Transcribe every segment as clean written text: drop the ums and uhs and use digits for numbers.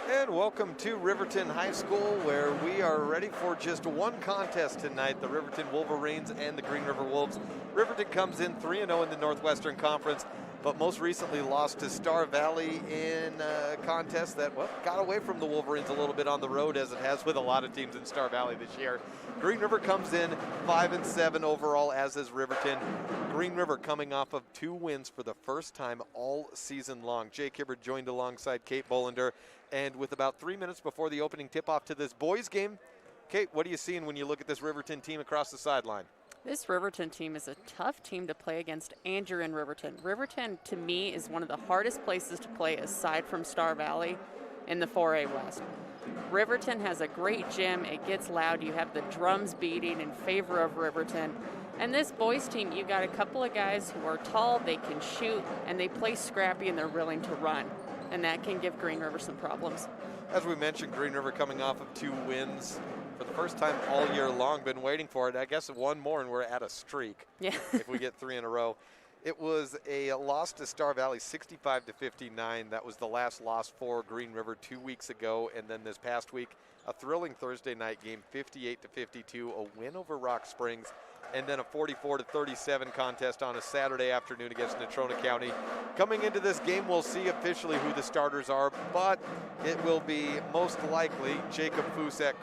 And welcome to Riverton High School, where we are ready for just one contest tonight, the Riverton Wolverines and the Green River Wolves. Riverton comes in 3-0 in the Northwestern Conference, but most recently lost to Star Valley in a contest that, got away from the Wolverines a little bit on the road, as it has with a lot of teams in Star Valley this year. Green River comes in 5-7 overall, as is Riverton. Green River coming off of 2 wins for the first time all season long. Jake Hibbert joined alongside Kate Bolander. And with about 3 minutes before the opening tip-off to this boys game, Kate, what are you seeing when you look at this Riverton team across the sideline? This Riverton team is a tough team to play against, and you're in Riverton. Riverton, to me, is one of the hardest places to play aside from Star Valley in the 4A West. Riverton has a great gym. It gets loud. You have the drums beating in favor of Riverton. And this boys team, you got a couple of guys who are tall, they can shoot, and they play scrappy, and they're willing to run. And that can give Green River some problems. As we mentioned, Green River coming off of 2 wins for the first time all year long. Been waiting for it. I guess one more and we're at a streak. Yeah. If we get 3 in a row. It was a loss to Star Valley, 65-59. That was the last loss for Green River 2 weeks ago. And then this past week, a thrilling Thursday night game, 58-52, a win over Rock Springs. And then a 44-37 contest on a Saturday afternoon against Natrona County. Coming into this game, we'll see officially who the starters are, but it will be most likely Jacob Foose at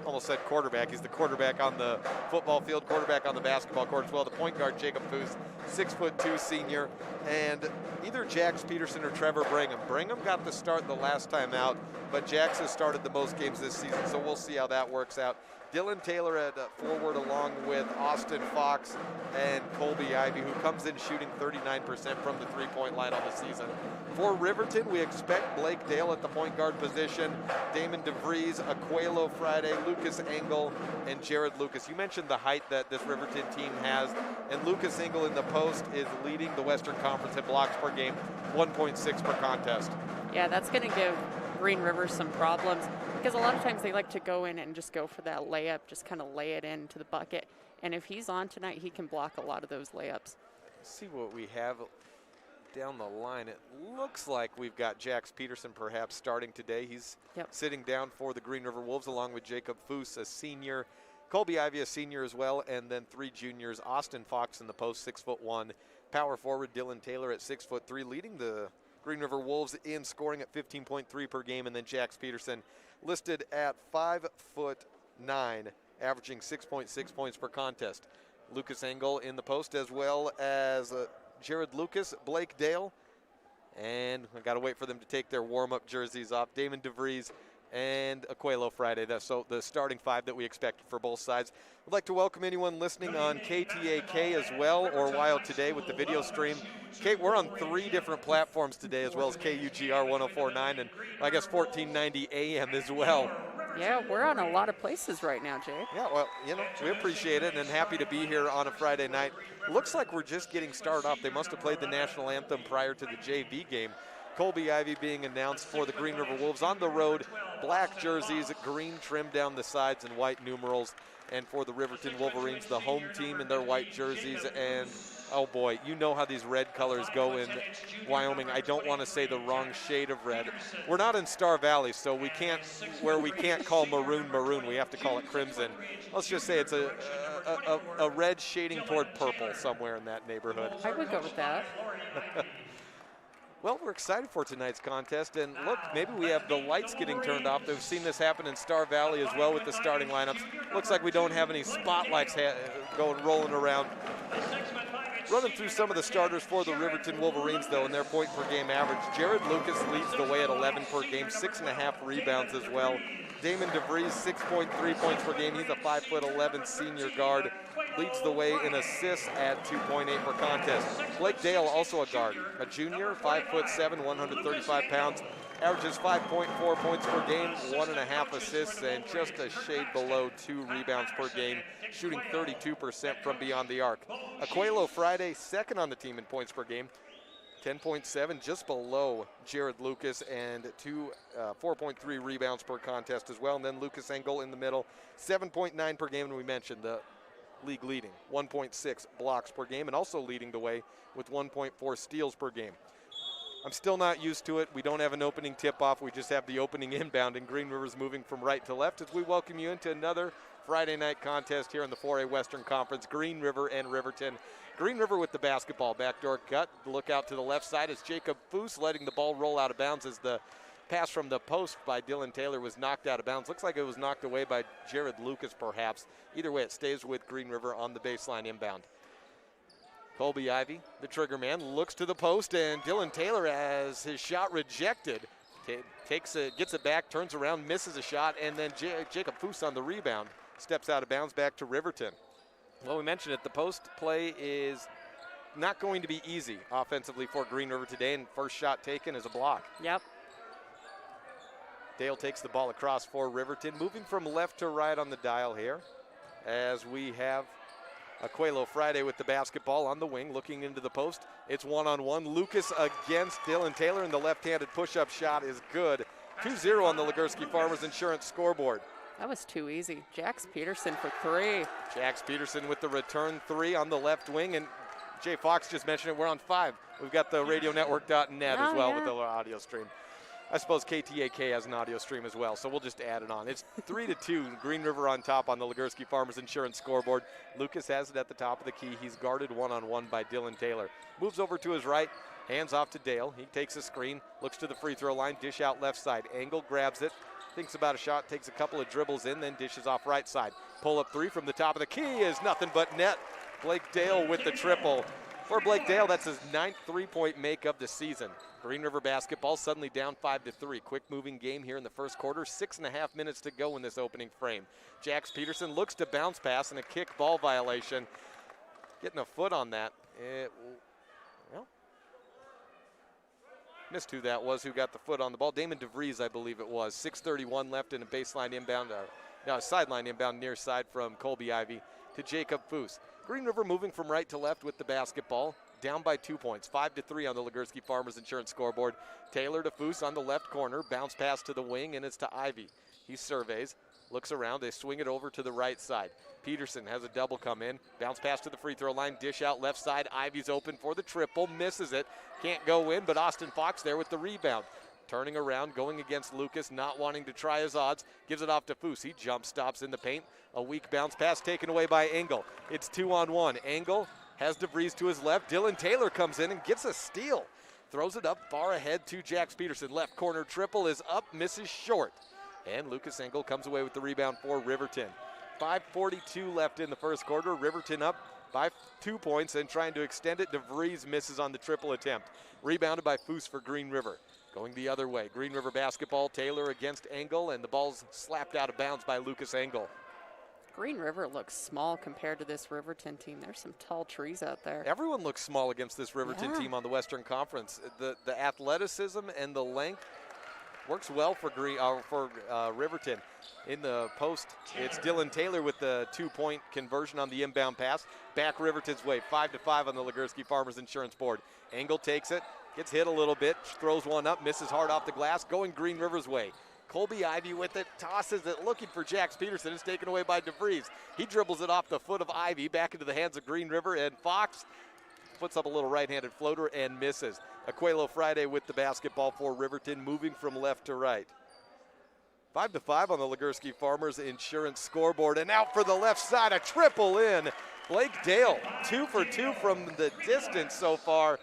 almost said quarterback. He's the quarterback on the football field, quarterback on the basketball court as well. The point guard, Jacob Foose, 6'2" senior, and either Jax Peterson or Trevor Brigham. Brigham got the start the last time out, but Jax has started the most games this season, so we'll see how that works out. Dylan Taylor at forward, along with Austin Fox and Colby Ivy, who comes in shooting 39% from the three-point line on the season. For Riverton, we expect Blake Dale at the point guard position, Damon DeVries, Aquelo Friday, Lucas Engel, and Jared Lucas. You mentioned the height that this Riverton team has, and Lucas Engel in the post is leading the Western Conference in blocks per game, 1.6 per contest. Yeah, that's going to give Green River some problems, because a lot of times they like to go in and just go for that layup, just kind of lay it into the bucket. And if he's on tonight, he can block a lot of those layups. See what we have down the line. It looks like we've got Jax Peterson perhaps starting today. He's sitting down for the Green River Wolves, along with Jacob Foose, a senior, Colby Ivy, a senior as well, and then 3 juniors. Austin Fox in the post, 6'1". Power forward Dylan Taylor at 6'3", leading the Green River Wolves in scoring at 15.3 per game, and then Jax Peterson listed at 5'9", averaging 6.6 points per contest. Lucas Engel in the post, as well as Jared Lucas, Blake Dale, and I got to wait for them to take their warm-up jerseys off. Damon DeVries and Aquelo Friday. That's the starting 5 that we expect for both sides. I'd like to welcome anyone listening on KTAK as well, or Wild Today with the video stream. Kate, we're on 3 different platforms today, as well as KUGR 104.9 and I guess 1490 AM as well. Yeah, we're on a lot of places right now, Jay. Yeah, well, we appreciate it and happy to be here on a Friday night. Looks like we're just getting started off. They must have played the national anthem prior to the JV game. Colby Ivy being announced for the Green River Wolves on the road. Black jerseys, green trim down the sides, and white numerals. And for the Riverton Wolverines, the home team in their white jerseys. And, oh boy, you know how these red colors go in Wyoming. I don't want to say the wrong shade of red. We're not in Star Valley, so we can't call maroon maroon. We have to call it crimson. Let's just say it's a red shading toward purple somewhere in that neighborhood. I would go with that. Well, we're excited for tonight's contest, and look, maybe we have the lights getting turned off. We've seen this happen in Star Valley as well with the starting lineups. Looks like we don't have any spotlights rolling around. Running through some of the starters for the Riverton Wolverines, though, in their point per game average. Jared Lucas leads the way at 11 per game, 6.5 rebounds as well. Damon DeVries, 6.3 points per game. He's a 5'11" senior guard. Leads the way in assists at 2.8 per contest. Blake Dale, also a guard, a junior, 5'7", 135 pounds. Averages 5.4 points per game, 1.5 assists, and just a shade below 2 rebounds per game, shooting 32% from beyond the arc. Aquelo Friday, second on the team in points per game, 10.7, just below Jared Lucas, and 4.3 rebounds per contest as well. And then Lucas Engel in the middle, 7.9 per game, and we mentioned the league leading, 1.6 blocks per game, and also leading the way with 1.4 steals per game. I'm still not used to it. We don't have an opening tip-off. We just have the opening inbound, and Green River's moving from right to left as we welcome you into another Friday night contest here in the 4A Western Conference, Green River and Riverton. Green River with the basketball, backdoor cut. Look out to the left side as Jacob Foose letting the ball roll out of bounds as the pass from the post by Dylan Taylor was knocked out of bounds. Looks like it was knocked away by Jared Lucas, perhaps. Either way, it stays with Green River on the baseline inbound. Colby Ivy, the trigger man, looks to the post, and Dylan Taylor has his shot rejected. Gets it back, turns around, misses a shot, and then Jacob Foose on the rebound steps out of bounds back to Riverton. Well, we mentioned it, the post play is not going to be easy offensively for Green River today, and first shot taken is a block. Yep. Dale takes the ball across for Riverton, moving from left to right on the dial here as we have Aquelo Friday with the basketball on the wing, looking into the post. It's one-on-one. Lucas against Dylan Taylor, and the left-handed push-up shot is good. 2-0 on the Ligursky Farmers Insurance scoreboard. That was too easy. Jax Peterson for three. Jax Peterson with the return three on the left wing, and Jay Fox just mentioned it. We're on 5. We've got the radionetwork.net as well with the audio stream. I suppose KTAK has an audio stream as well, so we'll just add it on. It's 3-2, Green River on top on the Ligursky Farmers Insurance scoreboard. Lucas has it at the top of the key. He's guarded one-on-one by Dylan Taylor. Moves over to his right, hands off to Dale. He takes a screen, looks to the free throw line, dish out left side. Angle grabs it, thinks about a shot, takes a couple of dribbles in, then dishes off right side. Pull-up three from the top of the key is nothing but net. Blake Dale with the triple. For Blake Dale, that's his 9th three-point make of the season. Green River basketball suddenly down 5-3. Quick moving game here in the first quarter. 6.5 minutes to go in this opening frame. Jax Peterson looks to bounce pass and a kick ball violation. Getting a foot on that. Missed who that was, who got the foot on the ball. Damon DeVries, I believe it was. 6:31 left in a baseline inbound, sideline inbound near side from Colby Ivy to Jacob Foose. Green River moving from right to left with the basketball. Down by 2 points, 5-3 on the Ligursky Farmers Insurance scoreboard. Taylor to Foose on the left corner, bounce pass to the wing, and it's to Ivy. He surveys, looks around, they swing it over to the right side. Peterson has a double come in, bounce pass to the free throw line, dish out left side. Ivy's open for the triple, misses it, can't go in, but Austin Fox there with the rebound. Turning around, going against Lucas, not wanting to try his odds, gives it off to Foose. He jump stops in the paint. A weak bounce pass taken away by Engel. It's 2-on-1. Engel has DeVries to his left. Dylan Taylor comes in and gets a steal. Throws it up far ahead to Jax Peterson. Left corner triple is up, misses short. And Lucas Engel comes away with the rebound for Riverton. 5:42 left in the first quarter. Riverton up by 2 points and trying to extend it. DeVries misses on the triple attempt. Rebounded by Foose for Green River. Going the other way. Green River basketball. Taylor against Engel, and the ball's slapped out of bounds by Lucas Engel. Green River looks small compared to this Riverton team. There's some tall trees out there. Everyone looks small against this Riverton team on the Western Conference. The athleticism and the length works well for Riverton. In the post, it's Dylan Taylor with the 2-point conversion on the inbound pass. Back Riverton's way, 5-5 on the Ligursky Farmers Insurance board. Engel takes it, gets hit a little bit, throws one up, misses hard off the glass, going Green River's way. Colby Ivy with it, tosses it, looking for Jax Peterson. It's taken away by DeVries. He dribbles it off the foot of Ivy, back into the hands of Green River, and Fox puts up a little right-handed floater and misses. Aquelo Friday with the basketball for Riverton, moving from left to right. 5-5 on the Ligursky Farmers Insurance scoreboard, and out for the left side, a triple in. Blake Dale, 2 for 2 from the distance so far.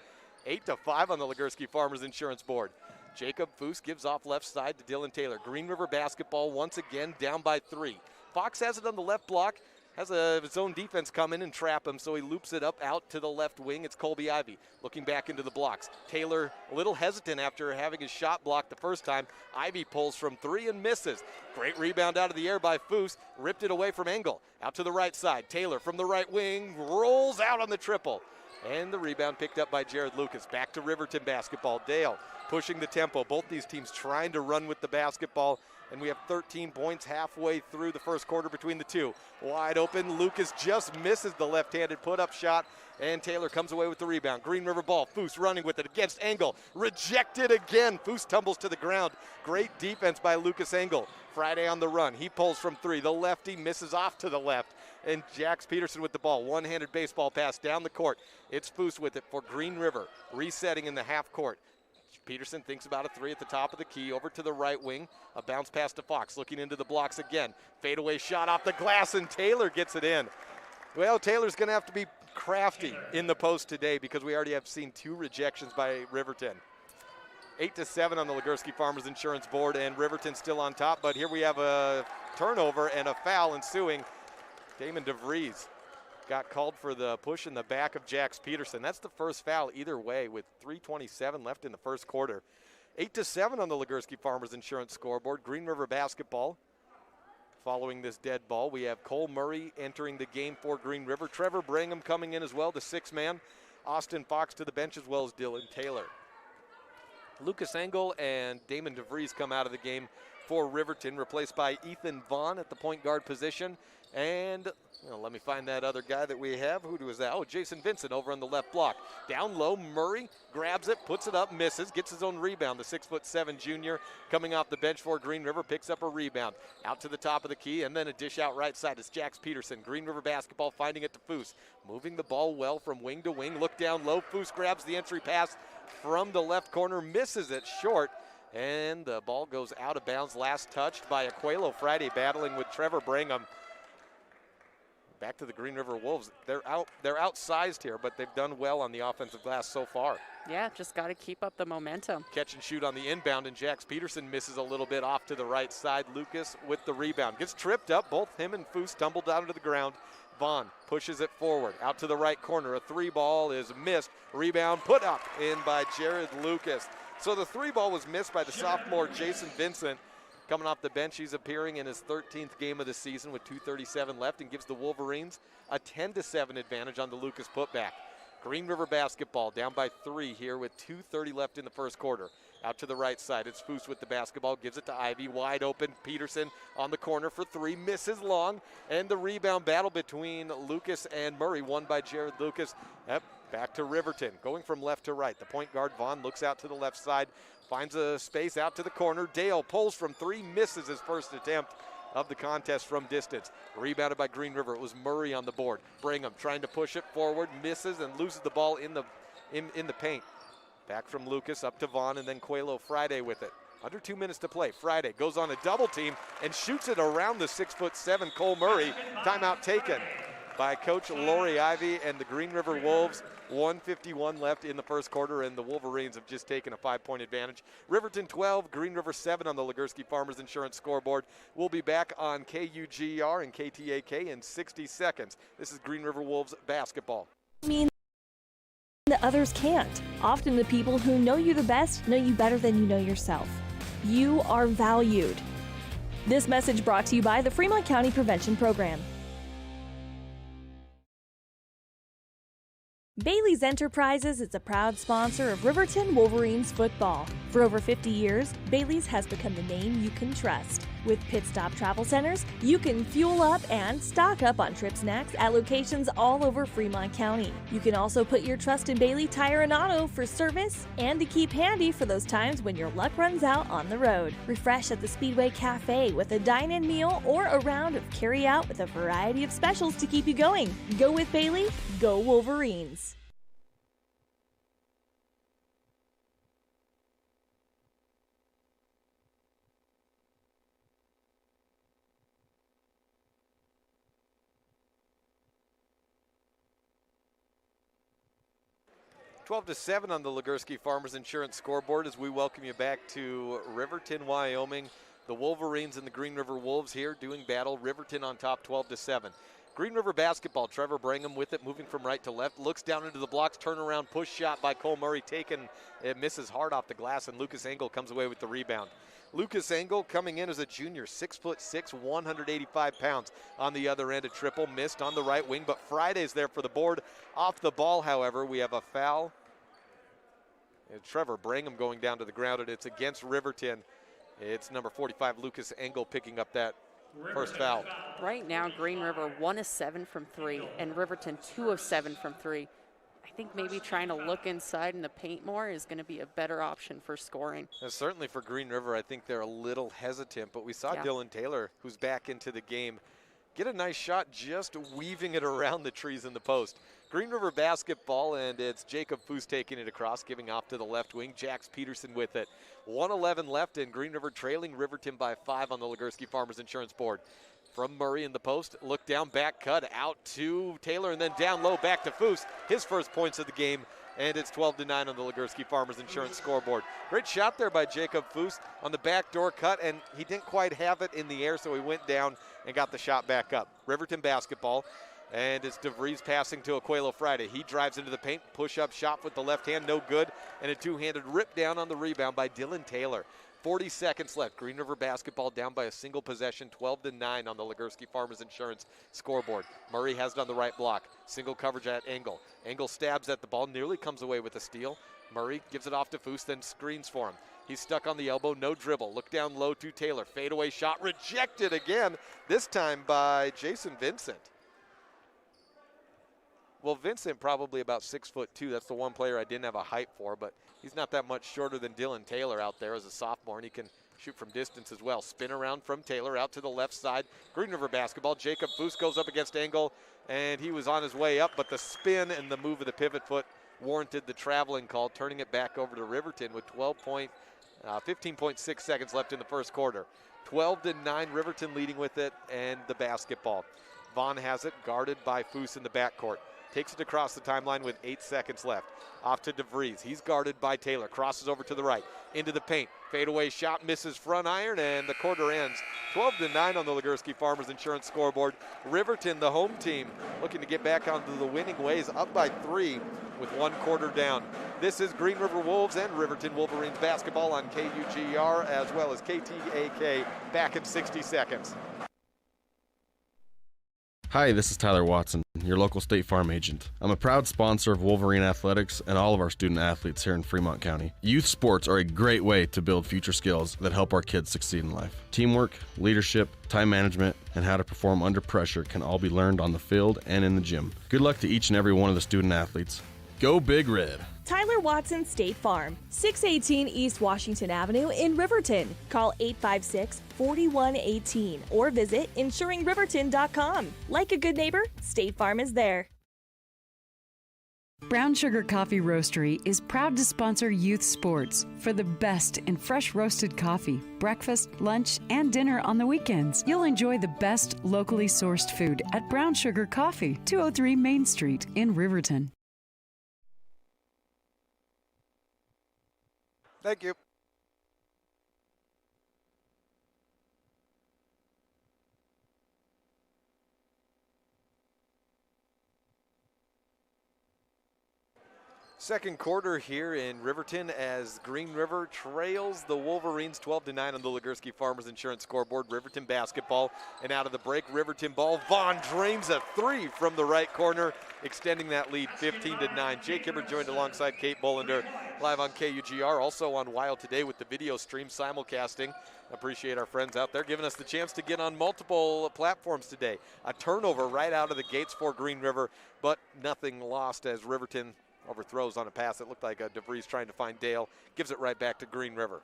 8-5 on the Ligursky Farmers Insurance board. Jacob Foose gives off left side to Dylan Taylor. Green River basketball once again down by 3. Fox has it on the left block, has his own defense come in and trap him, so he loops it up out to the left wing. It's Colby Ivy looking back into the blocks. Taylor a little hesitant after having his shot blocked the first time. Ivy pulls from 3 and misses. Great rebound out of the air by Foose, ripped it away from Engel. Out to the right side, Taylor from the right wing rolls out on the triple. And the rebound picked up by Jared Lucas. Back to Riverton basketball. Dale pushing the tempo. Both these teams trying to run with the basketball. And we have 13 points halfway through the first quarter between the two. Wide open. Lucas just misses the left-handed put-up shot. And Taylor comes away with the rebound. Green River ball. Foose running with it against Engel. Rejected again. Foose tumbles to the ground. Great defense by Lucas Engel. Friday on the run. He pulls from 3. The lefty misses off to the left. And Jax Peterson with the ball. One-handed baseball pass down the court. It's Foose with it for Green River. Resetting in the half court. Peterson thinks about a three at the top of the key, over to the right wing. A bounce pass to Fox, looking into the blocks again. Fadeaway shot off the glass, and Taylor gets it in. Well, Taylor's going to have to be crafty in the post today because we already have seen 2 rejections by Riverton. 8-7 on the Ligursky Farmers Insurance board, and Riverton still on top. But here we have a turnover and a foul ensuing. Damon DeVries got called for the push in the back of Jax Peterson. That's the first foul either way with 3:27 left in the first quarter. 8-7 on the Ligursky Farmers Insurance scoreboard. Green River basketball following this dead ball. We have Cole Murray entering the game for Green River. Trevor Brigham coming in as well, the 6th man. Austin Fox to the bench as well as Dylan Taylor. Lucas Engel and Damon DeVries come out of the game for Riverton, replaced by Ethan Vaughn at the point guard position. And let me find that other guy that we have. Who was that? Oh, Jason Vincent over on the left block. Down low, Murray grabs it, puts it up, misses, gets his own rebound. The 6'7" junior coming off the bench for Green River picks up a rebound. Out to the top of the key, and then a dish out right side. It's Jax Peterson. Green River basketball finding it to Foose. Moving the ball well from wing to wing. Look down low. Foose grabs the entry pass from the left corner, misses it short, and the ball goes out of bounds. Last touched by Aquelo Friday, battling with Trevor Brigham. Back to the Green River Wolves. They're outsized here, but they've done well on the offensive glass so far. Yeah, just got to keep up the momentum. Catch and shoot on the inbound, and Jax Peterson misses a little bit off to the right side. Lucas with the rebound. Gets tripped up. Both him and Foose tumble down to the ground. Vaughn pushes it forward. Out to the right corner. A 3 ball is missed. Rebound put up in by Jared Lucas. So the 3 ball was missed by the sophomore Jason Vincent. Coming off the bench, he's appearing in his 13th game of the season with 2:37 left and gives the Wolverines a 10-7 advantage on the Lucas putback. Green River basketball down by 3 here with 2:30 left in the first quarter. Out to the right side, it's Foose with the basketball, gives it to Ivy, wide open. Peterson on the corner for 3, misses long, and the rebound battle between Lucas and Murray, won by Jared Lucas. Yep, back to Riverton, going from left to right. The point guard, Vaughn, looks out to the left side, finds a space out to the corner. Dale pulls from 3, misses his first attempt of the contest from distance. Rebounded by Green River. It was Murray on the board. Brigham trying to push it forward, misses and loses the ball in the paint. Back from Lucas up to Vaughn, and then Coelho Friday with it. Under 2 minutes to play. Friday goes on a double team and shoots it around the 6'7" Cole Murray. Timeout taken by Coach Lori Ivy and the Green River Wolves. 1:51 left in the first quarter, and the Wolverines have just taken a 5-point advantage. Riverton 12, Green River 7 on the Ligursky Farmers Insurance scoreboard. We'll be back on KUGR and KTAK in 60 seconds. This is Green River Wolves basketball. That others can't. Often the people who know you the best know you better than you know yourself. You are valued. This message brought to you by the Fremont County Prevention Program. Bailey's Enterprises is a proud sponsor of Riverton Wolverines football. For over 50 years, Bailey's has become the name you can trust. With Pit Stop Travel Centers, you can fuel up and stock up on trip snacks at locations all over Fremont County. You can also put your trust in Bailey Tire and Auto for service and to keep handy for those times when your luck runs out on the road. Refresh at the Speedway Cafe with a dine-in meal or a round of carry-out with a variety of specials to keep you going. Go with Bailey, go Wolverines. Twelve to 7 on the Ligursky Farmers Insurance scoreboard as we welcome you back to Riverton, Wyoming. The Wolverines and the Green River Wolves here doing battle. Riverton on top 12-7. Green River basketball, Trevor Brigham with it, moving from right to left, looks down into the blocks, turnaround push shot by Cole Murray taken. It misses hard off the glass, and Lucas Engel comes away with the rebound. Lucas Engel coming in as a junior, 6'6", 185 pounds. On the other end, a triple missed on the right wing, but Friday's there for the board. Off the ball, however, we have a foul. And Trevor Brigham going down to the ground, and it's against Riverton. It's number 45, Lucas Engel, picking up that first foul. Right now, Green River 1 of 7 from 3, and Riverton 2 of 7 from 3. I think maybe trying to look inside in the paint more is going to be a better option for scoring. And certainly for Green River, I think they're a little hesitant, but we saw Dylan Taylor, who's back into the game, get a nice shot just weaving it around the trees in the post. Green River basketball, and it's Jacob Foose taking it across, giving off to the left wing. Jax Peterson with it. 1:11 left, and Green River trailing Riverton by 5 on the Ligursky Farmers Insurance board. From Murray in the post, look down, back cut, out to Taylor, and then down low, back to Foose. His first points of the game, and it's 12-9 on the Ligursky Farmers Insurance scoreboard. Great shot there by Jacob Foose on the backdoor cut, and he didn't quite have it in the air, so he went down and got the shot back up. Riverton basketball, and it's DeVries passing to Aquelo Friday. He drives into the paint, push-up shot with the left hand, no good, and a two-handed rip down on the rebound by Dylan Taylor. 40 seconds left. Green River basketball down by a single possession, 12-9 on the Ligursky Farmers Insurance scoreboard. Murray has it on the right block. Single coverage at Engel. Engel stabs at the ball, nearly comes away with a steal. Murray gives it off to Foose, then screens for him. He's stuck on the elbow, no dribble. Look down low to Taylor. Fadeaway shot rejected again, this time by Jason Vincent. Well, Vincent probably about 6'2". That's the one player I didn't have a height for, but he's not that much shorter than Dylan Taylor out there as a sophomore, and he can shoot from distance as well. Spin around from Taylor out to the left side. Green River basketball. Jacob Foose goes up against Engel, and he was on his way up, but the spin and the move of the pivot foot warranted the traveling call, turning it back over to Riverton with 15.6 seconds left in the first quarter. 12-9, Riverton leading with it, and the basketball. Vaughn has it, guarded by Foose in the backcourt. Takes it across the timeline with 8 seconds left. Off to DeVries. He's guarded by Taylor. Crosses over to the right. Into the paint. Fadeaway shot, misses front iron, and the quarter ends 12-9 on the Ligursky Farmers Insurance scoreboard. Riverton, the home team, looking to get back onto the winning ways, up by 3 with 1 quarter down. This is Green River Wolves and Riverton Wolverines basketball on KUGR as well as KTAK. Back in 60 seconds. Hi, this is Tyler Watson, your local State Farm agent. I'm a proud sponsor of Wolverine Athletics and all of our student athletes here in Fremont County. Youth sports are a great way to build future skills that help our kids succeed in life. Teamwork, leadership, time management, and how to perform under pressure can all be learned on the field and in the gym. Good luck to each and every one of the student athletes. Go Big Red! Tyler Watson State Farm, 618 East Washington Avenue in Riverton. Call 856-4118 or visit insuringriverton.com. Like a good neighbor, State Farm is there. Brown Sugar Coffee Roastery is proud to sponsor youth sports for the best in fresh roasted coffee, breakfast, lunch, and dinner on the weekends. You'll enjoy the best locally sourced food at Brown Sugar Coffee, 203 Main Street in Riverton. Thank you. Second quarter here in Riverton as Green River trails the Wolverines 12-9 on the Ligursky Farmers Insurance scoreboard. Riverton basketball, and out of the break, Riverton ball. Vaughn drains a 3 from the right corner, extending that lead 15-9. Jake Hibbert joined alongside Kate Bollender live on KUGR, also on Wild Today with the video stream simulcasting. Appreciate our friends out there giving us the chance to get on multiple platforms today. A turnover right out of the gates for Green River, but nothing lost as Riverton overthrows on a pass. It looked like DeVries trying to find Dale. Gives it right back to Green River.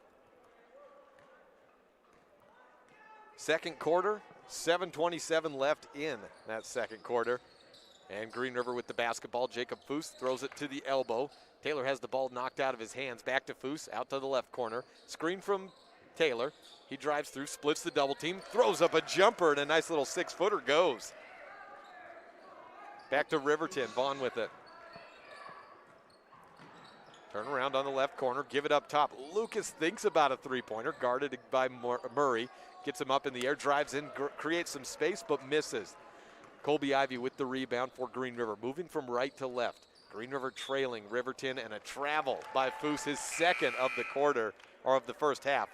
Second quarter, 7:27 left in that second quarter. And Green River with the basketball. Jacob Foose throws it to the elbow. Taylor has the ball knocked out of his hands. Back to Foose, out to the left corner. Screen from Taylor. He drives through, splits the double team, throws up a jumper, and a nice little 6-footer goes. Back to Riverton, Vaughn with it. Turn around on the left corner, give it up top. Lucas thinks about a three-pointer, guarded by Murray. Gets him up in the air, drives in, creates some space, but misses. Colby Ivy with the rebound for Green River, moving from right to left. Green River trailing Riverton, and a travel by Foose, his second of the quarter, or of the first half.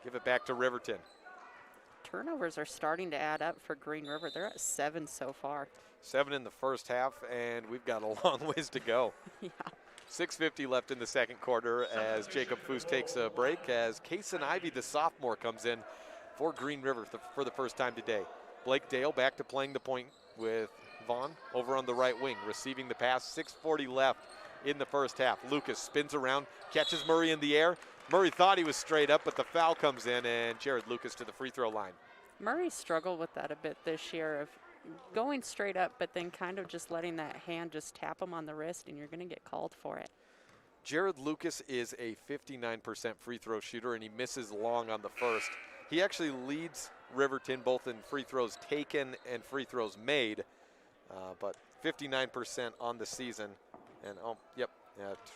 Give it back to Riverton. Turnovers are starting to add up for Green River. They're at 7 so far. 7 in the first half, and we've got a long ways to go. Yeah. 6:50 left in the second quarter as Jacob Foose takes a break, as Kason Ivy, the sophomore, comes in for Green River for the first time today. Blake Dale back to playing the point with Vaughn over on the right wing, receiving the pass. 6:40 left in the first half. Lucas spins around, catches Murray in the air. Murray thought he was straight up, but the foul comes in, and Jared Lucas to the free throw line. Murray struggled with that a bit this year of going straight up, but then kind of just letting that hand just tap him on the wrist, and you're going to get called for it. Jared Lucas is a 59% free throw shooter, and he misses long on the first. He actually leads Riverton both in free throws taken and free throws made, but 59% on the season. And,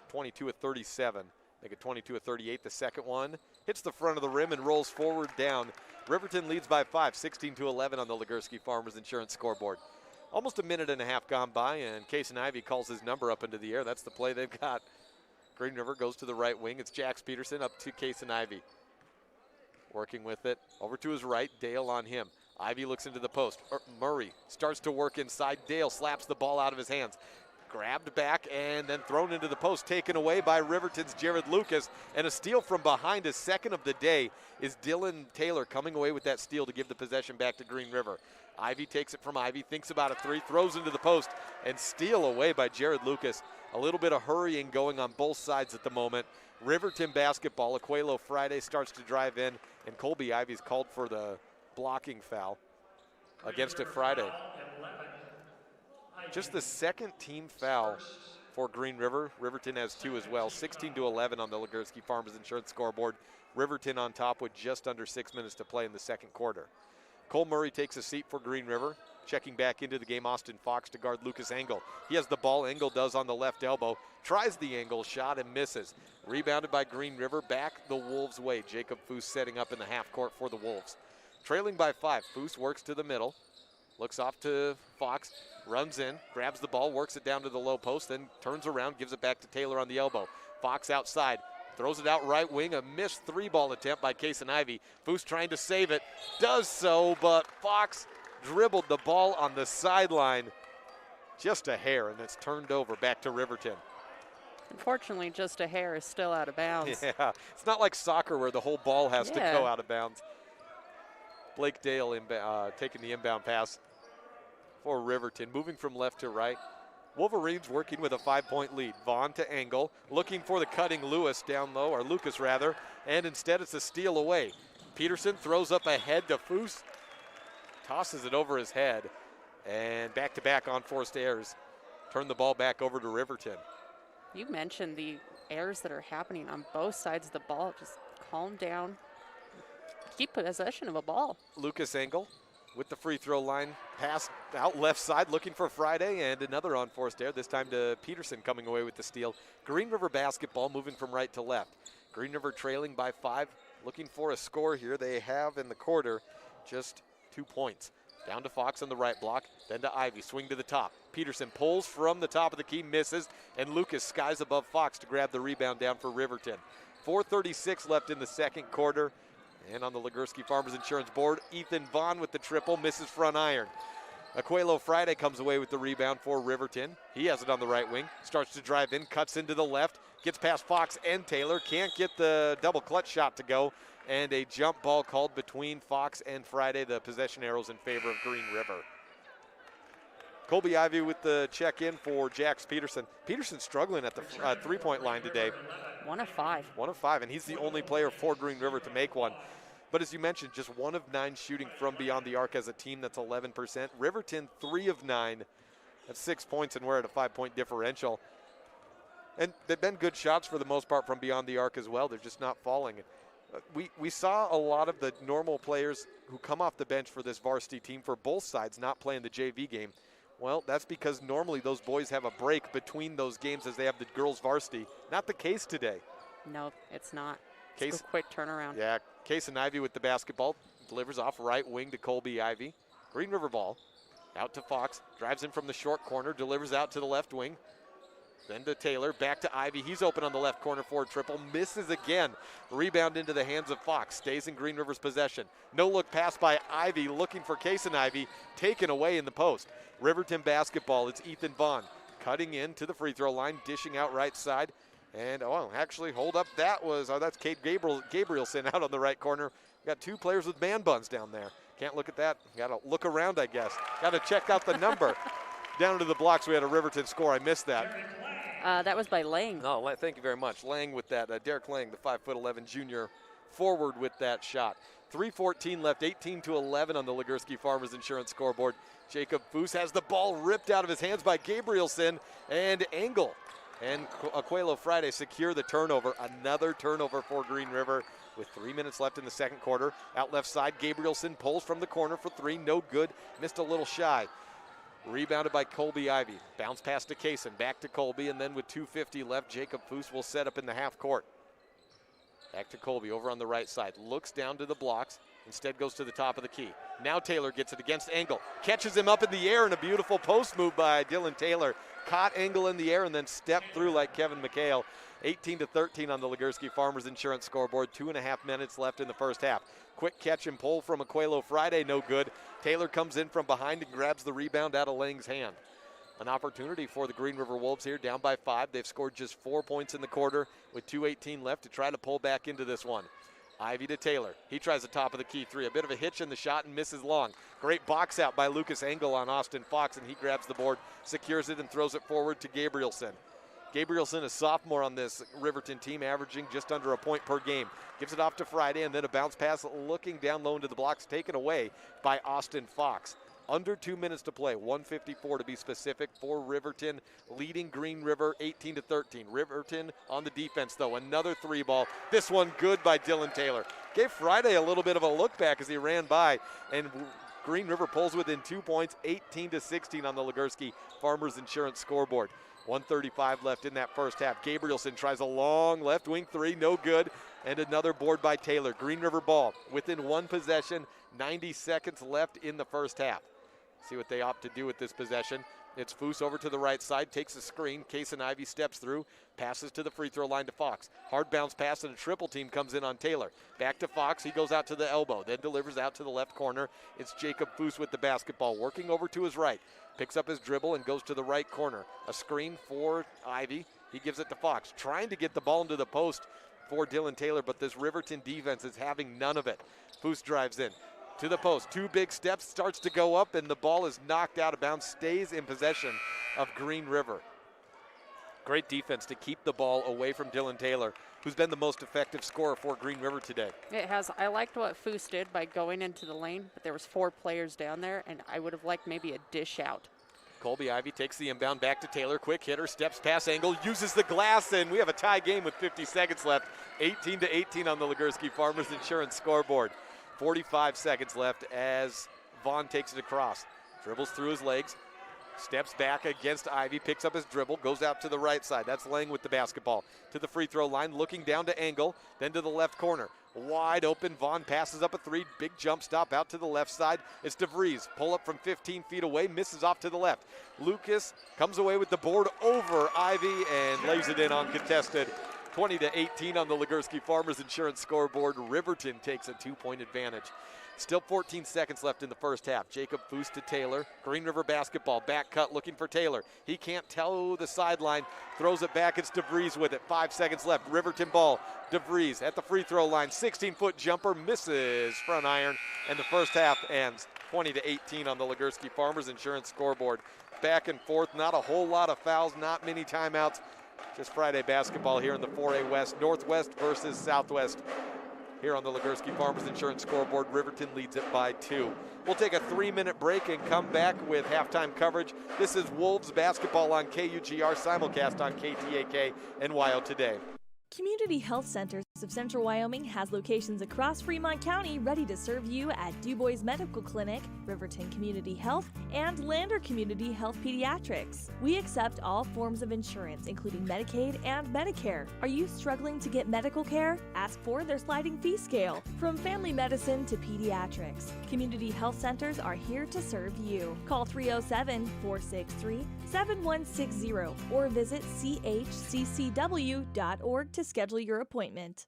22 of 37. Make it 22 of 38. The second one hits the front of the rim and rolls forward down. Riverton leads by 5, 16-11 on the Ligursky Farmers Insurance scoreboard. Almost a minute and a half gone by, and Case Ivy calls his number up into the air. That's the play they've got. Green River goes to the right wing. It's Jax Peterson up to Case Ivy. Working with it. Over to his right. Dale on him. Ivy looks into the post. Murray starts to work inside. Dale slaps the ball out of his hands. Grabbed back and then thrown into the post, taken away by Riverton's Jared Lucas. And a steal from behind, his second of the day, is Dylan Taylor coming away with that steal to give the possession back to Green River. Ivy takes it from Ivy, thinks about a three, throws into the post, and steal away by Jared Lucas. A little bit of hurrying going on both sides at the moment. Riverton basketball. Aquelo Friday starts to drive in, and Colby Ivy's called for the blocking foul against it Friday. Just the second team foul for Green River. Riverton has 2 as well. 16-11 on the Ligursky Farmers Insurance scoreboard. Riverton on top with just under 6 minutes to play in the second quarter. Cole Murray takes a seat for Green River. Checking back into the game, Austin Fox to guard Lucas Engel. He has the ball. Engel does on the left elbow. Tries the Engel shot and misses. Rebounded by Green River. Back the Wolves' way. Jacob Foose setting up in the half court for the Wolves. Trailing by 5. Foose works to the middle. Looks off to Fox, runs in, grabs the ball, works it down to the low post, then turns around, gives it back to Taylor on the elbow. Fox outside, throws it out right wing, a missed 3-ball attempt by Case Ivy. Foose trying to save it, does so, but Fox dribbled the ball on the sideline just a hair, and it's turned over back to Riverton. Unfortunately, just a hair is still out of bounds. Yeah, it's not like soccer where the whole ball has to go out of bounds. Blake Dale taking the inbound pass for Riverton, moving from left to right. Wolverines working with a 5-point lead. Vaughn to Engel, looking for the cutting Lewis down low, or Lucas rather, and instead it's a steal away. Peterson throws up ahead to Foose, tosses it over his head, and back-to-back unforced errors. Turn the ball back over to Riverton. You mentioned the errors that are happening on both sides of the ball. Just calm down. Keep possession of a ball. Lucas Engel with the free throw line. Pass out left side looking for Friday, and another unforced error, this time to Peterson coming away with the steal. Green River basketball moving from right to left. Green River trailing by 5, looking for a score here. They have in the quarter just 2 points. Down to Fox on the right block, then to Ivy, swing to the top. Peterson pulls from the top of the key, misses, and Lucas skies above Fox to grab the rebound down for Riverton. 4:36 left in the second quarter. And on the Ligursky Farmers Insurance board, Ethan Vaughn with the triple, misses front iron. Aquelo Friday comes away with the rebound for Riverton. He has it on the right wing, starts to drive in, cuts into the left, gets past Fox and Taylor, can't get the double clutch shot to go, and a jump ball called between Fox and Friday. The possession arrows in favor of Green River. Colby Ivy with the check-in for Jax Peterson. Peterson's struggling at the three-point line today. 1 of 5. 1 of 5, and he's the only player for Green River to make one. But as you mentioned, just 1 of 9 shooting from beyond the arc as a team. That's 11%. Riverton, 3 of 9. That's 6 points, and we're at a 5-point differential. And they've been good shots for the most part from beyond the arc as well. They're just not falling. We saw a lot of the normal players who come off the bench for this varsity team for both sides not playing the JV game. Well, that's because normally those boys have a break between those games as they have the girls varsity. Not the case today. No, it's not. Case, it's a quick turnaround. Yeah, Case and Ivy with the basketball. Delivers off right wing to Colby Ivy. Green River ball. Out to Fox. Drives in from the short corner. Delivers out to the left wing. Then to Taylor. Back to Ivy. He's open on the left corner for a triple. Misses again. Rebound into the hands of Fox. Stays in Green River's possession. No look pass by Ivy. Looking for Case and Ivy. Taken away in the post. Riverton basketball. It's Ethan Vaughn. Cutting in to the free throw line. Dishing out right side. And, actually, hold up. That's Kate Gabrielson out on the right corner. We got 2 players with man buns down there. Can't look at that. Got to look around, I guess. Got to check out the number. Down to the blocks, we had a Riverton score. I missed that. That was by Lang. Oh, thank you very much. Lang with that. Derek Lang, the 5'11" junior forward with that shot. 3:14 left, 18-11 on the Ligursky Farmers Insurance scoreboard. Jacob Foose has the ball ripped out of his hands by Gabrielson, and Engel and Aquelo Friday secure the turnover. Another turnover for Green River with 3 minutes left in the second quarter. Out left side, Gabrielson pulls from the corner for three, no good, missed a little shy. Rebounded by Colby Ivy. Bounce pass to Kaysen, back to Colby, and then with 2:50 left, Jacob Foose will set up in the half court. Back to Colby over on the right side. Looks down to the blocks. Instead goes to the top of the key. Now Taylor gets it against Engel. Catches him up in the air, and a beautiful post move by Dylan Taylor. Caught Engel in the air and then stepped through like Kevin McHale. 18-13 on the Ligursky Farmers Insurance scoreboard. 2.5 minutes left in the first half. Quick catch and pull from Aquelo Friday, no good. Taylor comes in from behind and grabs the rebound out of Lang's hand. An opportunity for the Green River Wolves here, down by 5. They've scored just 4 points in the quarter with 2:18 left to try to pull back into this one. Ivy to Taylor. He tries the top of the key three. A bit of a hitch in the shot and misses long. Great box out by Lucas Engel on Austin Fox, and he grabs the board, secures it, and throws it forward to Gabrielson. Gabrielson, a sophomore on this Riverton team, averaging just under a point per game. Gives it off to Friday, and then a bounce pass looking down low into the blocks, taken away by Austin Fox. Under 2 minutes to play, 1:54 to be specific for Riverton, leading Green River 18-13. Riverton on the defense, though. Another three ball. This one good by Dylan Taylor. Gave Friday a little bit of a look back as he ran by, and Green River pulls within 2 points, 18-16 on the Ligursky Farmers Insurance scoreboard. 1:35 left in that first half. Gabrielson tries a long left wing three, no good, and another board by Taylor. Green River ball within one possession, 90 seconds left in the first half. See what they opt to do with this possession. It's Foose over to the right side, takes a screen. Kaysen Ivy steps through, passes to the free throw line to Fox. Hard bounce pass and a triple team comes in on Taylor. Back to Fox, he goes out to the elbow, then delivers out to the left corner. It's Jacob Foose with the basketball, working over to his right. Picks up his dribble and goes to the right corner. A screen for Ivy. He gives it to Fox, trying to get the ball into the post for Dylan Taylor, but this Riverton defense is having none of it. Foose drives in to the post. 2 big steps, starts to go up, and the ball is knocked out of bounds, stays in possession of Green River. Great defense to keep the ball away from Dylan Taylor, who's been the most effective scorer for Green River today. It has. I liked what Foose did by going into the lane, but there was 4 players down there, and I would have liked maybe a dish out. Colby Ivy takes the inbound back to Taylor. Quick hitter, steps past Engel, uses the glass, and we have a tie game with 50 seconds left. 18-18 on the Ligursky Farmers Insurance scoreboard. 45 seconds left as Vaughn takes it across. Dribbles through his legs, steps back against Ivy, picks up his dribble, goes out to the right side. That's Lang with the basketball. To the free throw line, looking down to Engel, then to the left corner. Wide open, Vaughn passes up a three, big jump stop out to the left side. It's DeVries, pull up from 15 feet away, misses off to the left. Lucas comes away with the board over Ivy and lays it in uncontested. 20-18 on the Ligursky Farmers Insurance scoreboard. Riverton takes a 2-point advantage. Still 14 seconds left in the first half. Jacob Foose to Taylor. Green River basketball, back cut looking for Taylor. He can't tell the sideline, throws it back. It's DeVries with it. 5 seconds left. Riverton ball. DeVries at the free throw line. 16-foot jumper, misses front iron, and the first half ends 20-18 on the Ligursky Farmers Insurance scoreboard. Back and forth, not a whole lot of fouls, not many timeouts. Just Friday basketball here in the 4A West. Northwest versus Southwest here on the Ligursky Farmers Insurance scoreboard. Riverton leads it by 2. We'll take a 3-minute break and come back with halftime coverage. This is Wolves basketball on KUGR, simulcast on KTAK and WYO Today. Community Health Centers of Central Wyoming has locations across Fremont County ready to serve you at Du Bois Medical Clinic, Riverton Community Health, and Lander Community Health Pediatrics. We accept all forms of insurance, including Medicaid and Medicare. Are you struggling to get medical care? Ask for their sliding fee scale. From family medicine to pediatrics, Community Health Centers are here to serve you. Call 307-463-7160 or visit chccw.org to schedule your appointment.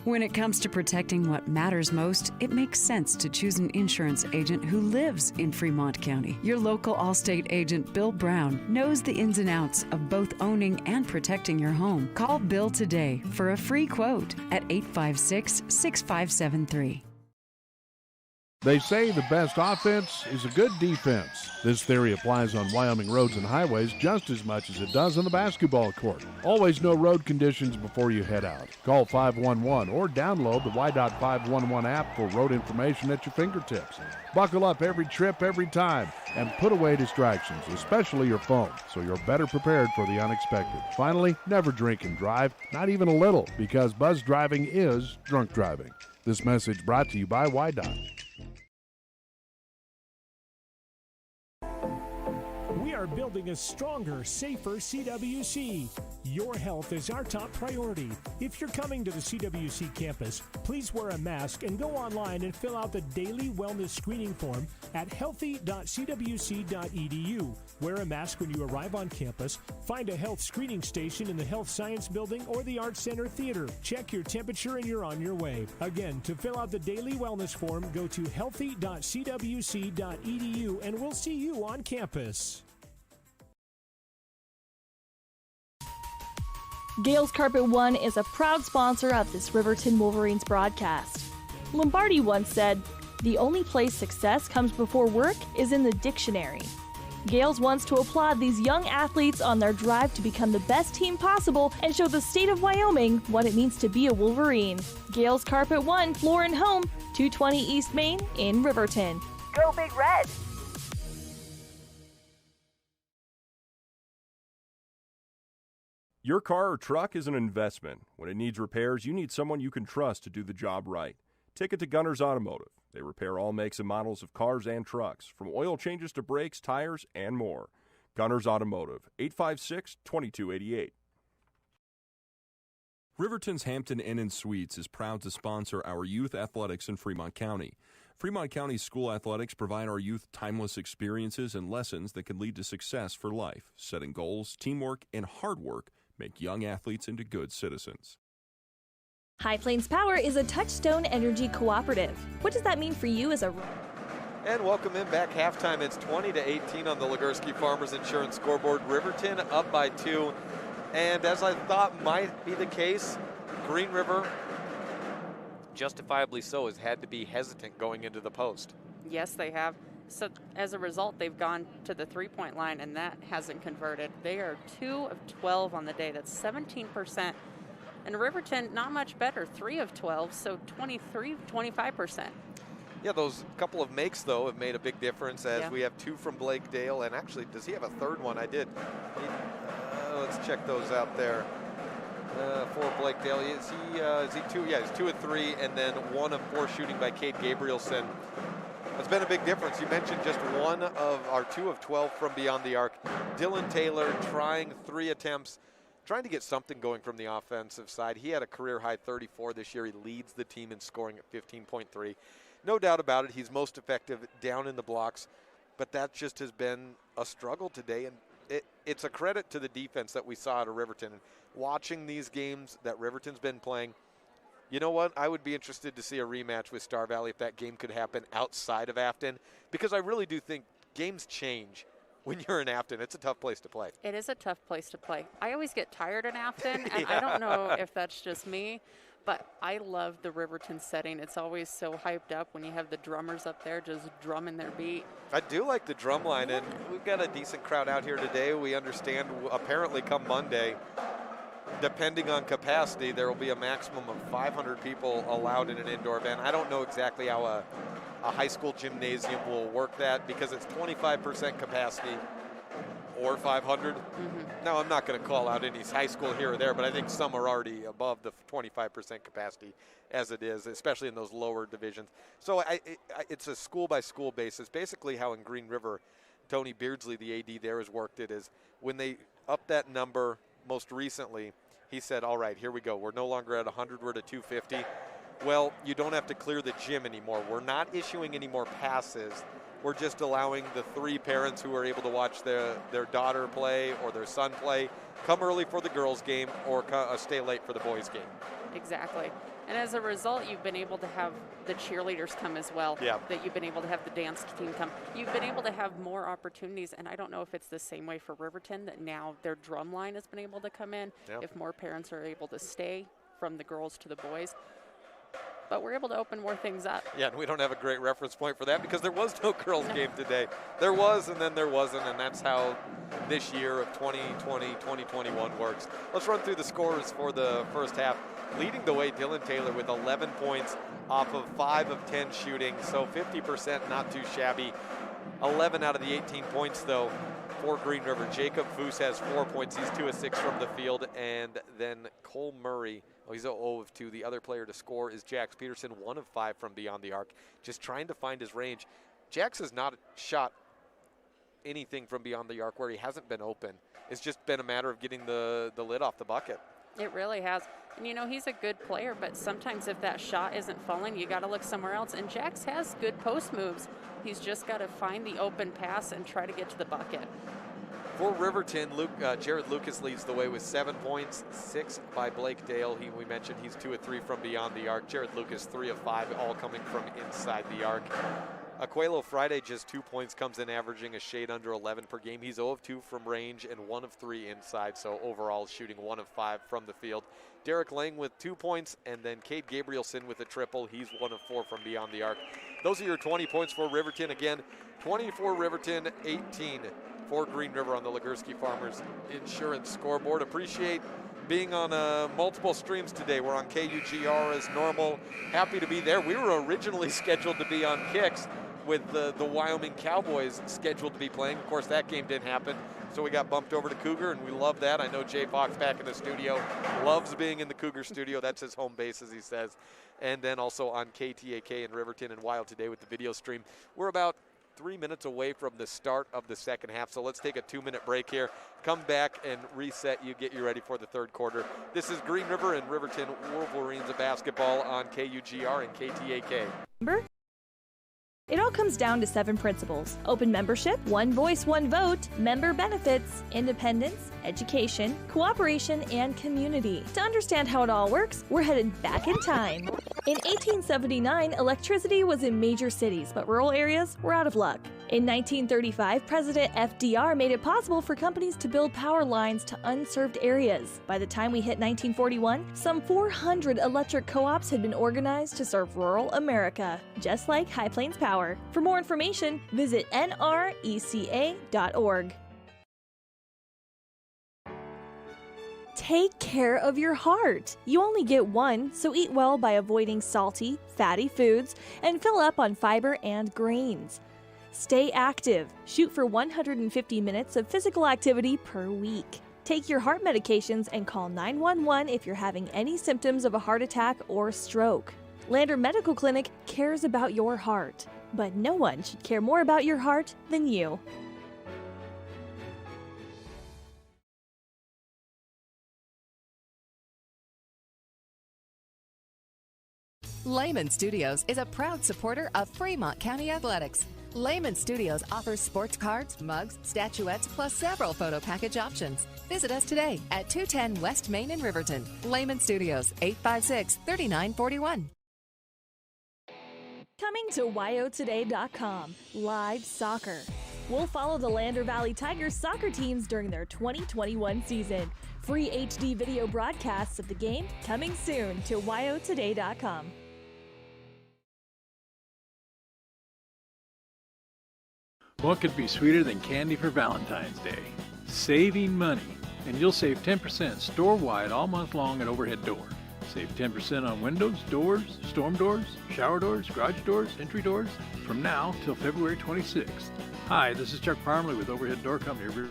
When it comes to protecting what matters most, it makes sense to choose an insurance agent who lives in Fremont County. Your local Allstate agent, Bill Brown, knows the ins and outs of both owning and protecting your home. Call Bill today for a free quote at 856-6573. They say the best offense is a good defense. This theory applies on Wyoming roads and highways just as much as it does on the basketball court. Always know road conditions before you head out. Call 511 or download the Y.511 app for road information at your fingertips. Buckle up every trip, every time, and put away distractions, especially your phone, so you're better prepared for the unexpected. Finally, never drink and drive, not even a little, because buzz driving is drunk driving. This message brought to you by Y.Dot. We are building a stronger, safer CWC. Your health is our top priority. If you're coming to the CWC campus, please wear a mask and go online and fill out the daily wellness screening form at healthy.cwc.edu. Wear a mask when you arrive on campus. Find a health screening station in the Health Science Building or the Arts Center Theater. Check your temperature and you're on your way. Again, to fill out the daily wellness form, go to healthy.cwc.edu and we'll see you on campus. Gales Carpet One is a proud sponsor of this Riverton Wolverines broadcast. Lombardi once said, "The only place success comes before work is in the dictionary." Gales wants to applaud these young athletes on their drive to become the best team possible and show the state of Wyoming what it means to be a Wolverine. Gales Carpet One, floor and home, 220 East Main in Riverton. Go Big Red! Your car or truck is an investment. When it needs repairs, you need someone you can trust to do the job right. Take it to Gunners Automotive. They repair all makes and models of cars and trucks, from oil changes to brakes, tires, and more. Gunners Automotive, 856-2288. Riverton's Hampton Inn & Suites is proud to sponsor our youth athletics in Fremont County. Fremont County school athletics provide our youth timeless experiences and lessons that can lead to success for life. Setting goals, teamwork, and hard work make young athletes into good citizens. High Plains Power is a Touchstone Energy cooperative. What does that mean for you as a... And welcome in back halftime. It's 20-18 on the Ligursky Farmers Insurance scoreboard. Riverton up by 2. And as I thought might be the case, Green River, justifiably so, has had to be hesitant going into the post. Yes, they have. So as a result, they've gone to the three-point line, and that hasn't converted. They are 2 of 12 on the day. That's 17%. And Riverton, not much better, 3 of 12, so 25%. Yeah, those couple of makes, though, have made a big difference as we have 2 from Blake Dale. And actually, does he have a third one? I did. Let's check those out there. For Blake Dale, is he 2? Yeah, he's 2 of 3, and then 1 of 4 shooting by Cade Gabrielson. It's been a big difference. You mentioned just 1 of our 2 of 12 from beyond the arc. Dylan Taylor trying 3 attempts, trying to get something going from the offensive side. He had a career-high 34 this year. He leads the team in scoring at 15.3. No doubt about it, he's most effective down in the blocks, but that just has been a struggle today, and it's a credit to the defense that we saw out of Riverton. And watching these games that Riverton's been playing, you know what? I would be interested to see a rematch with Star Valley if that game could happen outside of Afton, because I really do think games change when you're in Afton. It's a tough place to play. It is a tough place to play. I always get tired in Afton, and I don't know if that's just me, but I love the Riverton setting. It's always so hyped up when you have the drummers up there just drumming their beat. I do like the drum line, and we've got a decent crowd out here today. We understand apparently come Monday, depending on capacity, there will be a maximum of 500 people allowed in an indoor event. I don't know exactly how a high school gymnasium will work that, because it's 25% capacity or 500. Now, I'm not going to call out any high school here or there, but I think some are already above the 25% capacity as it is, especially in those lower divisions. So it's a school-by-school basis. Basically how in Green River, Tony Beardsley, the AD there, has worked it is when they up that number most recently, he said, all right, here we go. We're no longer at 100, we're at 250. Well, you don't have to clear the gym anymore. We're not issuing any more passes. We're just allowing the 3 parents who are able to watch their daughter play or their son play come early for the girls' game or stay late for the boys' game. Exactly. And as a result, you've been able to have the cheerleaders come as well. Yeah. That you've been able to have the dance team come. You've been able to have more opportunities, and I don't know if it's the same way for Riverton, that now their drum line has been able to come in. Yep. If more parents are able to stay from the girls to the boys. but we're able to open more things up. Yeah, and we don't have a great reference point for that because there was no girls game today. There was, and then there wasn't, and that's how this year of 2020, 2021 works. Let's run through the scores for the first half. Leading the way, Dylan Taylor with 11 points off of 5 of 10 shooting, so 50%, not too shabby. 11 out of the 18 points, though, for Green River. Jacob Foose has 4 points. He's 2 of 6 from the field. And then Cole Murray, he's 0 of 2. The other player to score is Jax Peterson, 1 of 5 from beyond the arc, just trying to find his range. Jax has not shot anything from beyond the arc where he hasn't been open. It's just been a matter of getting the lid off the bucket. It really has. And, you know, he's a good player, but sometimes if that shot isn't falling, you got to look somewhere else. And Jax has good post moves. He's just got to find the open pass and try to get to the bucket. For Riverton, Jared Lucas leads the way with 7 points, 6 by Blake Dale. We mentioned he's 2 of 3 from beyond the arc. Jared Lucas 3 of 5, all coming from inside the arc. Aquelo Friday just 2 points, comes in averaging a shade under 11 per game. He's 0 of 2 from range and 1 of 3 inside, so overall shooting 1 of 5 from the field. Derek Lang with 2 points, and then Cade Gabrielson with a triple. He's 1 of 4 from beyond the arc. Those are your 20 points for Riverton. Again, 20 for Riverton, 18 for Green River on the Legursky Farmers Insurance scoreboard. Appreciate being on multiple streams today. We're on KUGR as normal. Happy to be there. We were originally scheduled to be on Kicks with the Wyoming Cowboys scheduled to be playing. Of course, that game didn't happen, so we got bumped over to Cougar, and we love that. I know Jay Fox back in the studio loves being in the Cougar studio. That's his home base, as he says. And then also on KTAK in Riverton and Wild today with the video stream. We're about 3 minutes away from the start of the second half, so let's take a 2-minute break here. Come back and reset you, get you ready for the third quarter. This is Green River and Riverton Wolverines of basketball on KUGR and KTAK. Remember? It all comes down to 7 principles: open membership, one voice, one vote, member benefits, independence, education, cooperation, and community. To understand how it all works, we're headed back in time. In 1879, electricity was in major cities, but rural areas were out of luck. In 1935, President FDR made it possible for companies to build power lines to unserved areas. By the time we hit 1941, some 400 electric co-ops had been organized to serve rural America, just like High Plains Power. For more information, visit nreca.org. Take care of your heart. You only get one, so eat well by avoiding salty, fatty foods and fill up on fiber and grains. Stay active. Shoot for 150 minutes of physical activity per week. Take your heart medications and call 911 if you're having any symptoms of a heart attack or stroke. Lander Medical Clinic cares about your heart, but no one should care more about your heart than you. Lehman Studios is a proud supporter of Fremont County Athletics. Lehman Studios offers sports cards, mugs, statuettes, plus several photo package options. Visit us today at 210 West Main in Riverton. Lehman Studios, 856-3941. Coming to YOToday.com, live soccer. We'll follow the Lander Valley Tigers soccer teams during their 2021 season. Free HD video broadcasts of the game coming soon to YOToday.com. What could be sweeter than candy for Valentine's Day? Saving money. And you'll save 10% store-wide all month long at Overhead Door. Save 10% on windows, doors, storm doors, shower doors, garage doors, entry doors from now till February 26th. Hi, this is Chuck Parmley with Overhead Door Company.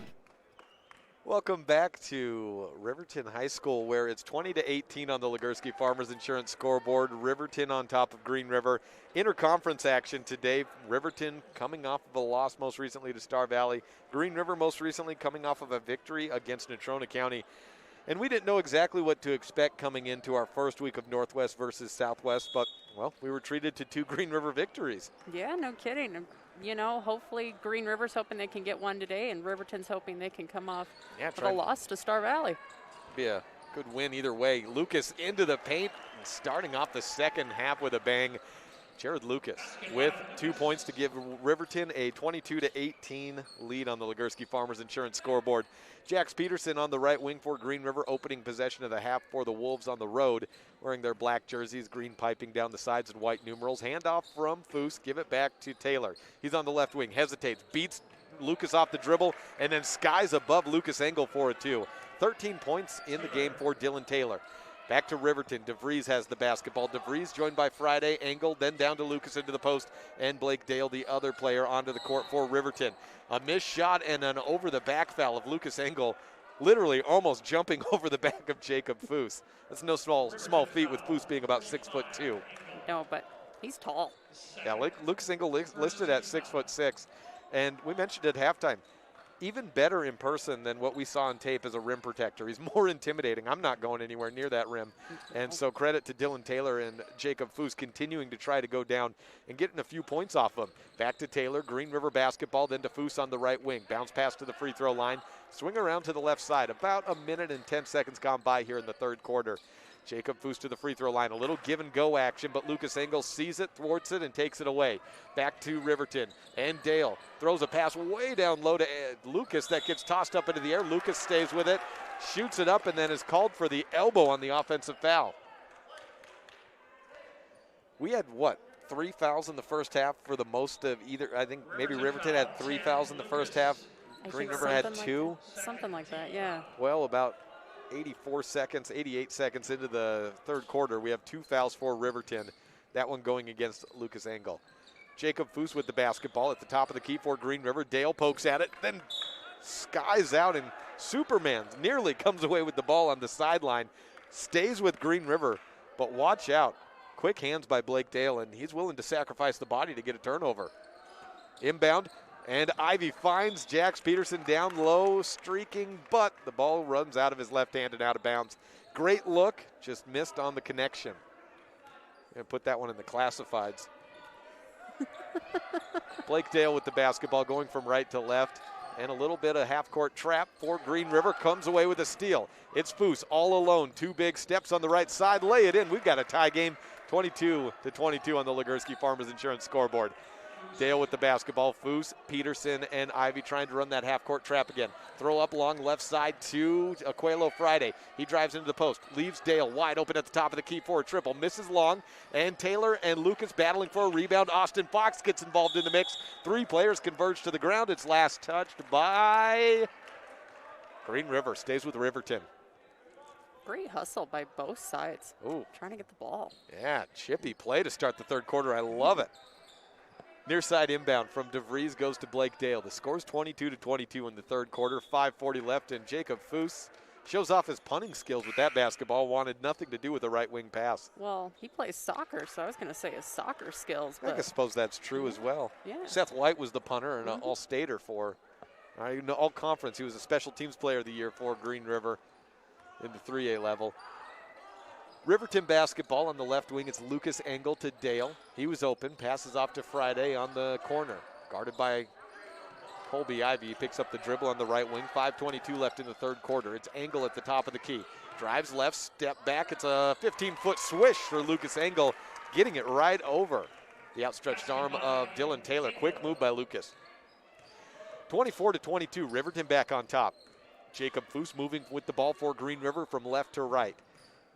Welcome back to Riverton High School, where it's 20-18 on the Legursky Farmers Insurance scoreboard. Riverton on top of Green River. Interconference action today. Riverton coming off of a loss most recently to Star Valley. Green River most recently coming off of a victory against Natrona County. And we didn't know exactly what to expect coming into our first week of Northwest versus Southwest, but, well, we were treated to 2 Green River victories. Yeah, no kidding. You know, hopefully Green River's hoping they can get one today, and Riverton's hoping they can come off with a loss to Star Valley. Be a good win either way. Lucas into the paint, starting off the second half with a bang. Jared Lucas with 2 points to give Riverton a 22-18 lead on the Ligursky Farmers Insurance scoreboard. Jax Peterson on the right wing for Green River, opening possession of the half for the Wolves on the road, wearing their black jerseys, green piping down the sides and white numerals. Handoff from Foose, give it back to Taylor. He's on the left wing, hesitates, beats Lucas off the dribble, and then skies above Lucas Engel for a 2. 13 points in the game for Dylan Taylor. Back to Riverton. DeVries has the basketball. DeVries joined by Friday, Engel, then down to Lucas into the post, and Blake Dale, the other player, onto the court for Riverton. A missed shot and an over-the-back foul of Lucas Engel, literally almost jumping over the back of Jacob Foose. That's no small feat with Foose being about 6'2". No, but he's tall. Yeah, Lucas Engel listed at 6'6", and we mentioned at halftime, even better in person than what we saw on tape as a rim protector. He's more intimidating. I'm not going anywhere near that rim. And so credit to Dylan Taylor and Jacob Foose continuing to try to go down and getting a few points off him. Back to Taylor, Green River basketball, then to Foose on the right wing. Bounce pass to the free throw line. Swing around to the left side. About a minute and 10 seconds gone by here in the third quarter. Jacob Foose to the free throw line. A little give and go action, but Lucas Engel sees it, thwarts it, and takes it away. Back to Riverton. And Dale throws a pass way down low to Lucas that gets tossed up into the air. Lucas stays with it, shoots it up, and then is called for the elbow on the offensive foul. We had, 3 fouls in the first half for the most of either. I think maybe Riverton had 3 fouls in the first half. Green River had 2. Something like that, yeah. Well, about 88 seconds into the third quarter, we have 2 fouls for Riverton. That one going against Lucas Engel. Jacob Foose with the basketball at the top of the key for Green River. Dale pokes at it, then skies out, and Superman nearly comes away with the ball on the sideline. Stays with Green River, but watch out. Quick hands by Blake Dale, and he's willing to sacrifice the body to get a turnover. Inbound. And Ivy finds Jax Peterson down low, streaking, but the ball runs out of his left hand and out of bounds. Great look, just missed on the connection. And put that one in the classifieds. Blake Dale with the basketball going from right to left. And a little bit of half-court trap for Green River. Comes away with a steal. It's Foose all alone. 2 big steps on the right side. Lay it in. We've got a tie game. 22-22 on the Ligursky Farmers Insurance scoreboard. Dale with the basketball. Foose, Peterson, and Ivy trying to run that half-court trap again. Throw up along left side to Aquelo Friday. He drives into the post. Leaves Dale wide open at the top of the key for a triple. Misses long. And Taylor and Lucas battling for a rebound. Austin Fox gets involved in the mix. 3 players converge to the ground. It's last touched by Green River. Stays with Riverton. Great hustle by both sides. Ooh. Trying to get the ball. Yeah, chippy play to start the third quarter. I love it. Near side inbound from DeVries goes to Blake Dale. The score's 22-22 in the third quarter. 5:40 left, and Jacob Foose shows off his punting skills with that basketball. Wanted nothing to do with a right wing pass. Well, he plays soccer, so I was going to say his soccer skills. I suppose that's true as well. Yeah. Seth White was the punter and an all-stater for all conference. He was a special teams player of the year for Green River in the 3A level. Riverton basketball on the left wing. It's Lucas Engel to Dale. He was open. Passes off to Friday on the corner. Guarded by Colby Ivy. He picks up the dribble on the right wing. 5:22 left in the third quarter. It's Engel at the top of the key. Drives left, step back. It's a 15-foot swish for Lucas Engel, getting it right over the outstretched arm of Dylan Taylor. Quick move by Lucas. 24-22. Riverton back on top. Jacob Foose moving with the ball for Green River from left to right.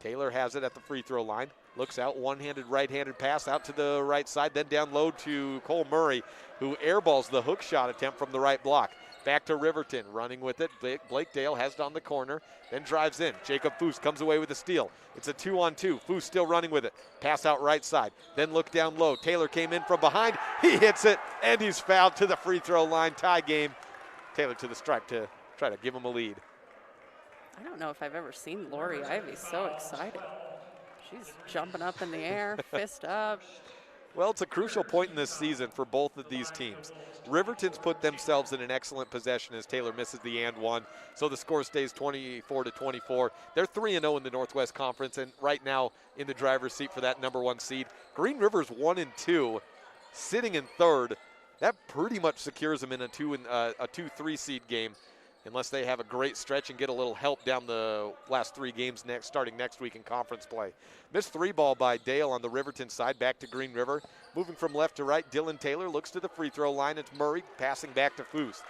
Taylor has it at the free throw line. Looks out, one-handed, right-handed pass out to the right side, then down low to Cole Murray, who airballs the hook shot attempt from the right block. Back to Riverton, running with it. Blake Dale has it on the corner, then drives in. Jacob Foose comes away with a steal. It's a 2-on-2. Foose still running with it. Pass out right side, then look down low. Taylor came in from behind. He hits it, and he's fouled to the free throw line. Tie game. Taylor to the stripe to try to give him a lead. I don't know if I've ever seen Lori Ivy so excited. She's jumping up in the air, fist up. Well, it's a crucial point in this season for both of these teams. Riverton's put themselves in an excellent possession as Taylor misses the and one, so the score stays 24-24. They're 3-0 in the Northwest Conference, and right now in the driver's seat for that number 1 seed. Green River's 1-2, sitting in third. That pretty much secures them in a 2-3 seed game. unless they have a great stretch and get a little help down the last 3 games starting next week in conference play. Missed 3 ball by Dale on the Riverton side, back to Green River. Moving from left to right, Dylan Taylor looks to the free throw line. It's Murray passing back to Foose.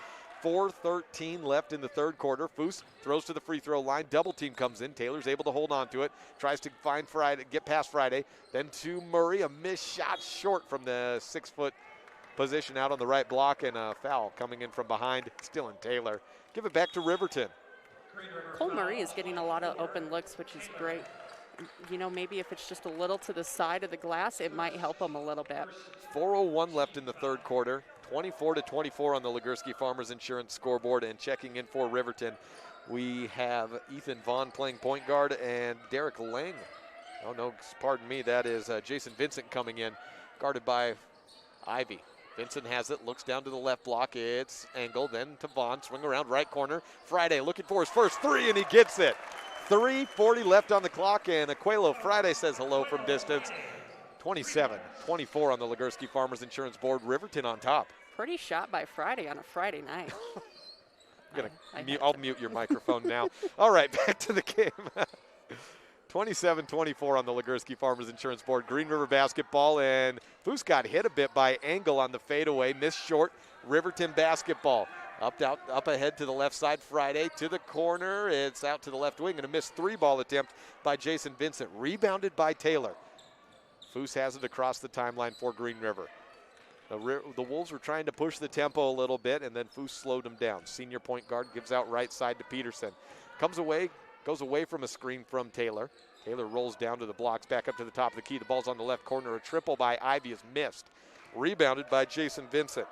4:13 left in the third quarter. Foose throws to the free throw line. Double team comes in. Taylor's able to hold on to it. Tries to find Friday, get past Friday. Then to Murray, a missed shot short from the 6-foot position out on the right block, and a foul coming in from behind. Still in Taylor. Give it back to Riverton. Cole Murray is getting a lot of open looks, which is great. You know, maybe if it's just a little to the side of the glass, it might help him a little bit. 4:01 left in the third quarter. 24-24 on the Ligursky Farmers Insurance scoreboard. And checking in for Riverton, we have Ethan Vaughn playing point guard and Derek Lang. Oh no, pardon me, that is Jason Vincent coming in, guarded by Ivy. Vincent has it, looks down to the left block. It's Engel, then to Vaughn, swing around right corner. Friday looking for his first 3, and he gets it. 3:40 left on the clock, and Aquelo Friday says hello from distance. 27-24 on the Ligursky Farmers Insurance board. Riverton on top. Pretty shot by Friday on a Friday night. I'll mute your microphone now. All right, back to the game. 27-24 on the Ligursky Farmers Insurance board. Green River basketball, and Foose got hit a bit by Engel on the fadeaway. Missed short. Riverton basketball. Up ahead to the left side. Friday to the corner. It's out to the left wing, and a missed 3-ball attempt by Jason Vincent. Rebounded by Taylor. Foose has it across the timeline for Green River. The Wolves were trying to push the tempo a little bit, and then Foose slowed them down. Senior point guard gives out right side to Peterson. Goes away from a screen from Taylor. Taylor rolls down to the blocks, back up to the top of the key. The ball's on the left corner. A triple by Ivy is missed. Rebounded by Jason Vincent.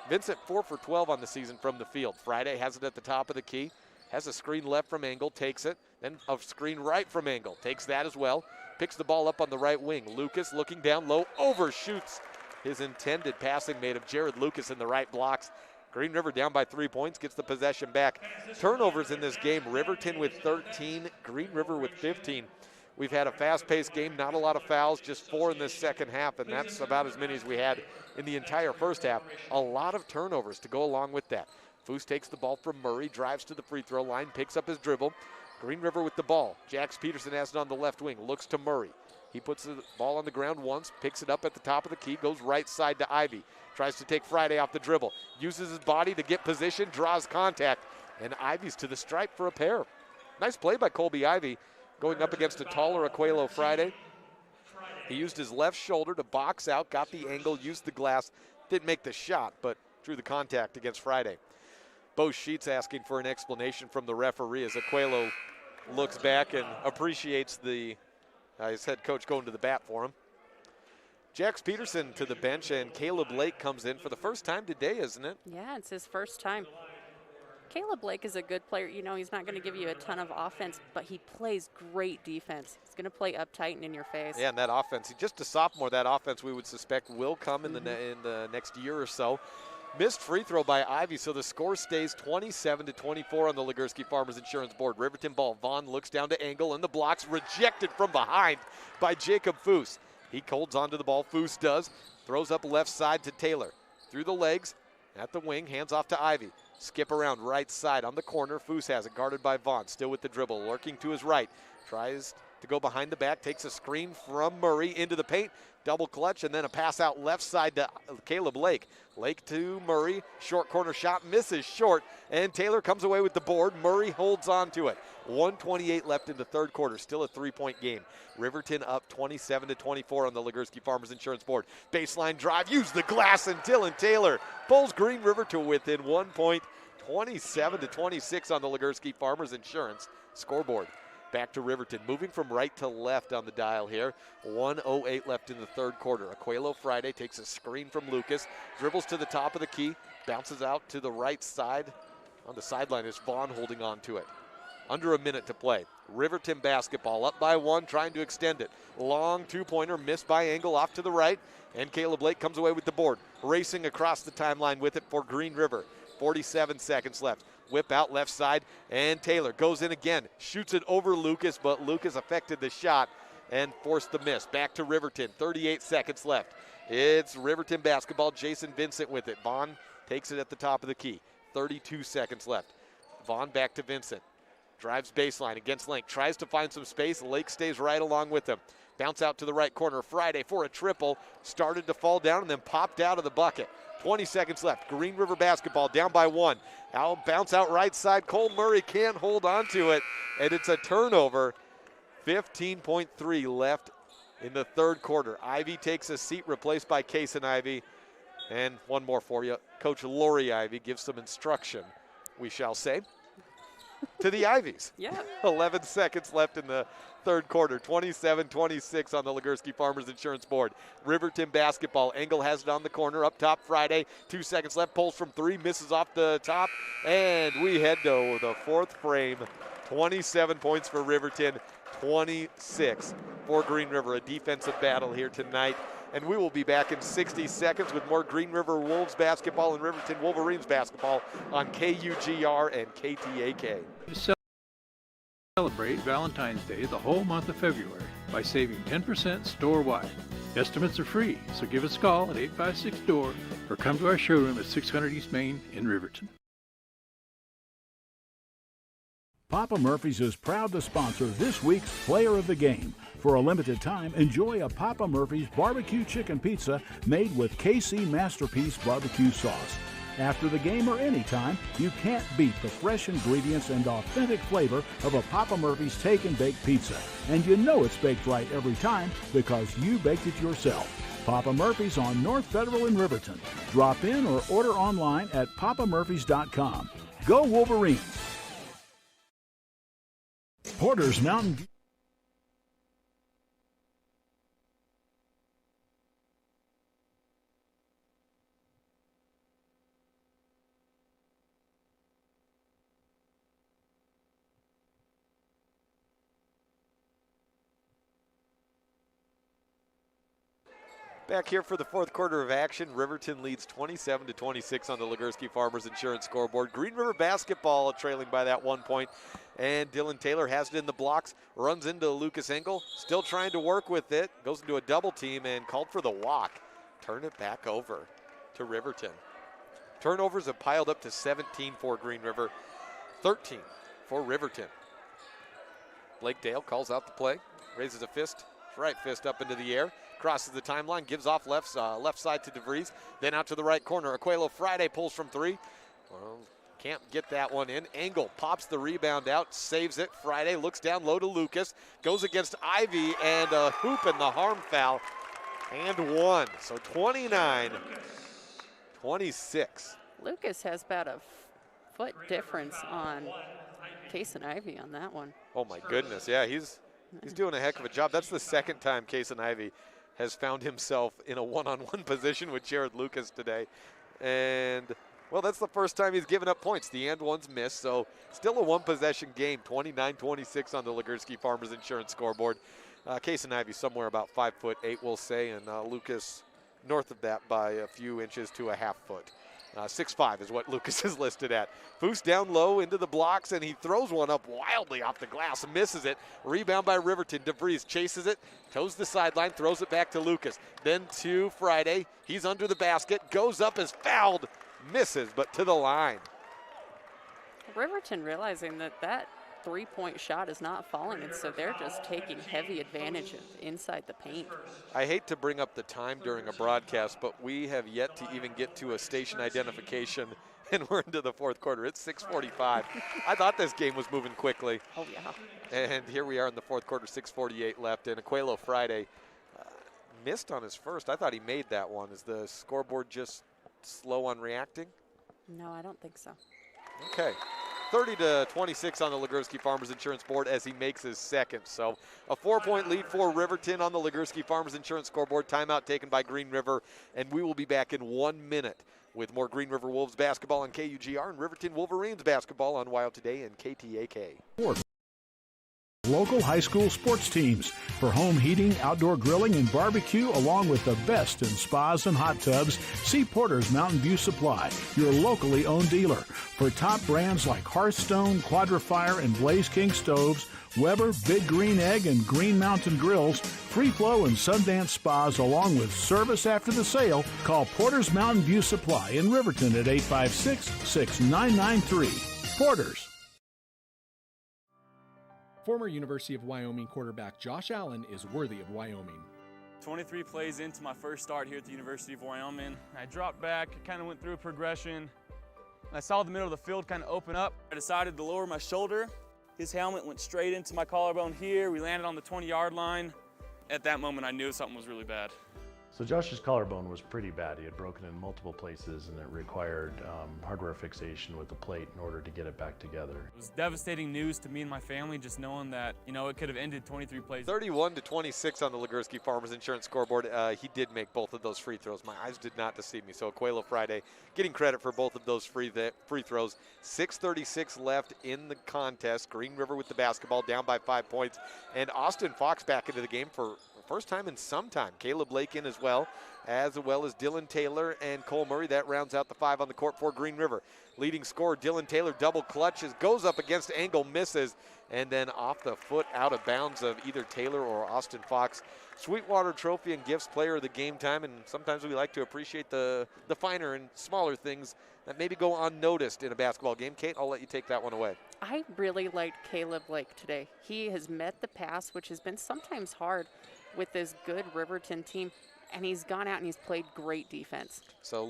Vincent 4 for 12 on the season from the field. Friday has it at the top of the key. Has a screen left from Engel, takes it. Then a screen right from Engel, takes that as well. Picks the ball up on the right wing. Lucas looking down low, overshoots his intended passing mate of Jared Lucas in the right blocks. Green River down by 3 points, gets the possession back. Turnovers in this game, Riverton with 13, Green River with 15. We've had a fast-paced game, not a lot of fouls, just 4 in this second half, and that's about as many as we had in the entire first half. A lot of turnovers to go along with that. Foose takes the ball from Murray, drives to the free throw line, picks up his dribble. Green River with the ball. Jax Peterson has it on the left wing, looks to Murray. He puts the ball on the ground once, picks it up at the top of the key, goes right side to Ivy. Tries to take Friday off the dribble. Uses his body to get position, draws contact, and Ivy's to the stripe for a pair. Nice play by Colby Ivy going up against a taller Aquelo Friday. He used his left shoulder to box out, got the angle, used the glass. Didn't make the shot, but drew the contact against Friday. Bo Sheets asking for an explanation from the referee as Aquelo looks back and appreciates his head coach going to the bat for him. Jax Peterson to the bench, and Caleb Lake comes in for the first time today, isn't it? Yeah, it's his first time. Caleb Lake is a good player. You know, he's not going to give you a ton of offense, but he plays great defense. He's going to play uptight and in your face. Yeah, and that offense, he's just a sophomore. That offense we would suspect will come in the next year or so. Missed free throw by Ivy, so the score stays 27-24 on the Ligursky Farmers Insurance board. Riverton ball. Vaughn looks down to Engel, and the blocks rejected from behind by Jacob Foose. He holds onto the ball. Foose does. Throws up left side to Taylor. Through the legs, at the wing, hands off to Ivy. Skip around right side on the corner. Foose has it, guarded by Vaughn. Still with the dribble, lurking to his right. Tries to go behind the back, takes a screen from Murray into the paint. Double clutch, and then a pass out left side to Caleb Lake. Lake to Murray. Short corner shot, misses short, and Taylor comes away with the board. Murray holds on to it. 1:28 left in the third quarter. Still a 3-point game. Riverton up 27-24 on the Ligursky Farmers Insurance board. Baseline drive, use the glass, and Dylan Taylor pulls Green River to within 1 point. 27-26 on the Ligursky Farmers Insurance scoreboard. Back to Riverton, moving from right to left on the dial here. 1:08 left in the third quarter. Aquelo Friday takes a screen from Lucas, dribbles to the top of the key, bounces out to the right side. On the sideline is Vaughn holding on to it. Under a minute to play. Riverton basketball up by 1, trying to extend it. Long two-pointer missed by Engel off to the right, and Caleb Lake comes away with the board. Racing across the timeline with it for Green River. 47 seconds left. Whip out left side, and Taylor goes in again. Shoots it over Lucas, but Lucas affected the shot and forced the miss. Back to Riverton, 38 seconds left. It's Riverton basketball. Jason Vincent with it. Vaughn takes it at the top of the key. 32 seconds left. Vaughn back to Vincent. Drives baseline against Lake. Tries to find some space. Lake stays right along with him. Bounce out to the right corner. Friday for a triple. Started to fall down and then popped out of the bucket. 20 seconds left. Green River basketball down by 1. Now bounce out right side. Cole Murray can't hold on to it, and it's a turnover. 15.3 left in the third quarter. Ivy takes a seat, replaced by Kason Ivy. And one more for you. Coach Lori Ivy gives some instruction, we shall say, to the Ivies. Yeah. 11 seconds left in the third quarter. 27-26 on the Ligursky Farmers Insurance Board. Riverton basketball. Engel has it on the corner. Up top, Friday. 2 seconds left. Pulls from 3. Misses off the top. And we head to the fourth frame. 27 points for Riverton. 26 for Green River. A defensive battle here tonight. And we will be back in 60 seconds with more Green River Wolves basketball and Riverton Wolverines basketball on KUGR and KTAK. Celebrate Valentine's Day the whole month of February by saving 10% store-wide. Estimates are free, so give us a call at 856-DOOR or come to our showroom at 600 East Main in Riverton. Papa Murphy's is proud to sponsor this week's Player of the Game. For a limited time, enjoy a Papa Murphy's barbecue chicken pizza made with KC Masterpiece barbecue sauce. After the game or anytime, you can't beat the fresh ingredients and authentic flavor of a Papa Murphy's Take and Bake pizza. And you know it's baked right every time because you baked it yourself. Papa Murphy's on North Federal in Riverton. Drop in or order online at papamurphys.com. Go Wolverines! Porter's Mountain View. Back here for the fourth quarter of action. Riverton leads 27-26 on the Ligursky Farmers Insurance scoreboard. Green River basketball trailing by that 1 point. And Dylan Taylor has it in the blocks, runs into Lucas Engel, still trying to work with it, goes into a double team and called for the walk. Turn it back over to Riverton. Turnovers have piled up to 17 for Green River, 13 for Riverton. Blake Dale calls out the play, raises a fist, right fist up into the air, crosses the timeline, gives off left side to DeVries, then out to the right corner. Aquelo Friday pulls from 3. Well, can't get that one in. Engel pops the rebound out, saves it. Friday looks down low to Lucas, goes against Ivy, and a hoop and the harm foul, and 1. So 29-26. Lucas has about a foot difference on Kason Ivy on that one. Oh my goodness, yeah, he's doing a heck of a job. That's the second time Kason Ivy has found himself in a one-on-one position with Jared Lucas today. And, well, that's the first time he's given up points. The and one's missed, so still a one-possession game, 29-26 on the Ligursky Farmers Insurance scoreboard. Kason Ivy somewhere about 5'8", we'll say, and Lucas north of that by a few inches to a half foot. 6'5" is what Lucas is listed at. Foose down low into the blocks, and he throws one up wildly off the glass, misses it. Rebound by Riverton. DeVries chases it, toes the sideline, throws it back to Lucas. Then to Friday. He's under the basket, goes up, is fouled, misses, but to the line. Riverton realizing that three-point shot is not falling, and so they're just taking heavy advantage of inside the paint. I hate to bring up the time during a broadcast, but we have yet to even get to a station identification, and we're into the fourth quarter. It's 6:45. I thought this game was moving quickly. Oh, yeah. And here we are in the fourth quarter, 6:48 left, and Aquelo Friday missed on his first. I thought he made that one. Is the scoreboard just slow on reacting? No, I don't think so. Okay. 30-26 on the Ligursky Farmers Insurance board as he makes his second. So a 4-point lead for Riverton on the Ligursky Farmers Insurance scoreboard. Timeout taken by Green River, and we will be back in 1 minute with more Green River Wolves basketball on KUGR and Riverton Wolverines basketball on Wild Today and KTAK. Local high school sports teams for home heating, outdoor grilling, and barbecue, along with the best in spas and hot tubs. See Porter's Mountain View Supply, your locally owned dealer. For top brands like Hearthstone, Quadrifire, and Blaze King stoves, Weber, Big Green Egg, and Green Mountain grills, Free Flow and Sundance spas, along with service after the sale. Call Porter's Mountain View Supply in Riverton at 856-6993. Porter's. Former University of Wyoming quarterback Josh Allen is worthy of Wyoming. 23 plays into my first start here at the University of Wyoming. I dropped back, kind of went through a progression. I saw the middle of the field kind of open up. I decided to lower my shoulder. His helmet went straight into my collarbone here. We landed on the 20-yard line. At that moment, I knew something was really bad. So Josh's collarbone was pretty bad. He had broken in multiple places, and it required hardware fixation with the plate in order to get it back together. It was devastating news to me and my family, just knowing that, it could have ended 23 plays. 31-26 on the Ligursky Farmers Insurance scoreboard. He did make both of those free throws. My eyes did not deceive me. So Aquelo Friday getting credit for both of those free throws. 6:36 left in the contest. Green River with the basketball, down by 5 points. And Austin Fox back into the game for first time in some time. Caleb Lake in as well as Dylan Taylor and Cole Murray. That rounds out the 5 on the court for Green River. Leading scorer Dylan Taylor double clutches, goes up against Angle, misses, and then off the foot out of bounds of either Taylor or Austin Fox. Sweetwater Trophy and Gifts Player of the Game time, and sometimes we like to appreciate the finer and smaller things that maybe go unnoticed in a basketball game. Kate, I'll let you take that one away. I really liked Caleb Lake today. He has met the pass, which has been sometimes hard with this good Riverton team, and he's gone out and he's played great defense. So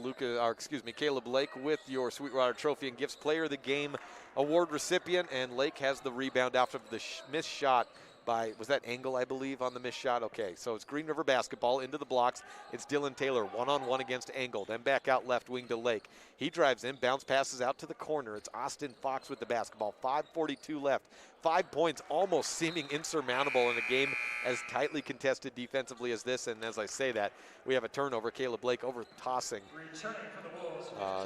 Caleb Lake with your Sweetwater Trophy and Gifts Player of the Game award recipient, and Lake has the rebound after the missed shot by, was that Angle, I believe, on the missed shot? Okay, so it's Green River basketball into the blocks. It's Dylan Taylor one-on-one against Angle, then back out left wing to Lake. He drives in, bounce passes out to the corner. It's Austin Fox with the basketball. 5:42 left. 5 points almost seeming insurmountable in a game as tightly contested defensively as this. And as I say that, we have a turnover. Caleb Blake over tossing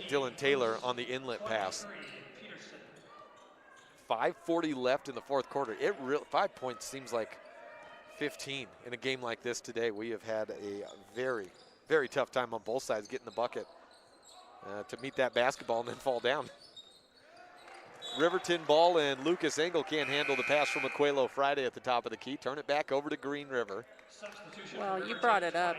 Dylan Taylor on the inlet pass. 5:40 left in the fourth quarter. 5 points seems like 15 in a game like this today. We have had a very, very tough time on both sides getting the bucket to meet that basketball and then fall down. Riverton ball, and Lucas Engel can't handle the pass from Aquelo Friday at the top of the key. Turn it back over to Green River. Well, you brought it up.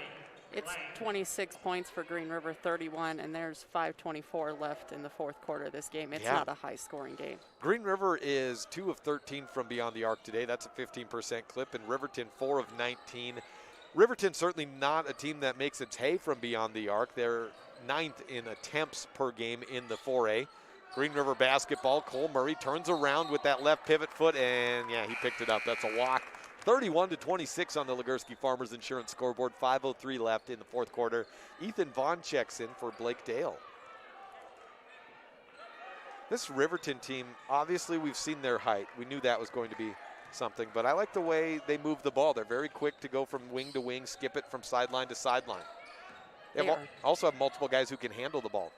It's 26 points for Green River, 31, and there's 5:24 left in the fourth quarter of this game. It's not a high-scoring game. Green River is 2 of 13 from beyond the arc today. That's a 15% clip, and Riverton 4 of 19. Riverton certainly not a team that makes its hay from beyond the arc. They're 9th in attempts per game in the 4A. Green River basketball, Cole Murray turns around with that left pivot foot, and he picked it up. That's a walk. 31-26 on the Ligursky Farmers Insurance scoreboard. 5:03 left in the fourth quarter. Ethan Vaughn checks in for Blake Dale. This Riverton team, obviously we've seen their height. We knew that was going to be something, but I like the way they move the ball. They're very quick to go from wing to wing, skip it from sideline to sideline. They also have multiple guys who can handle the ball.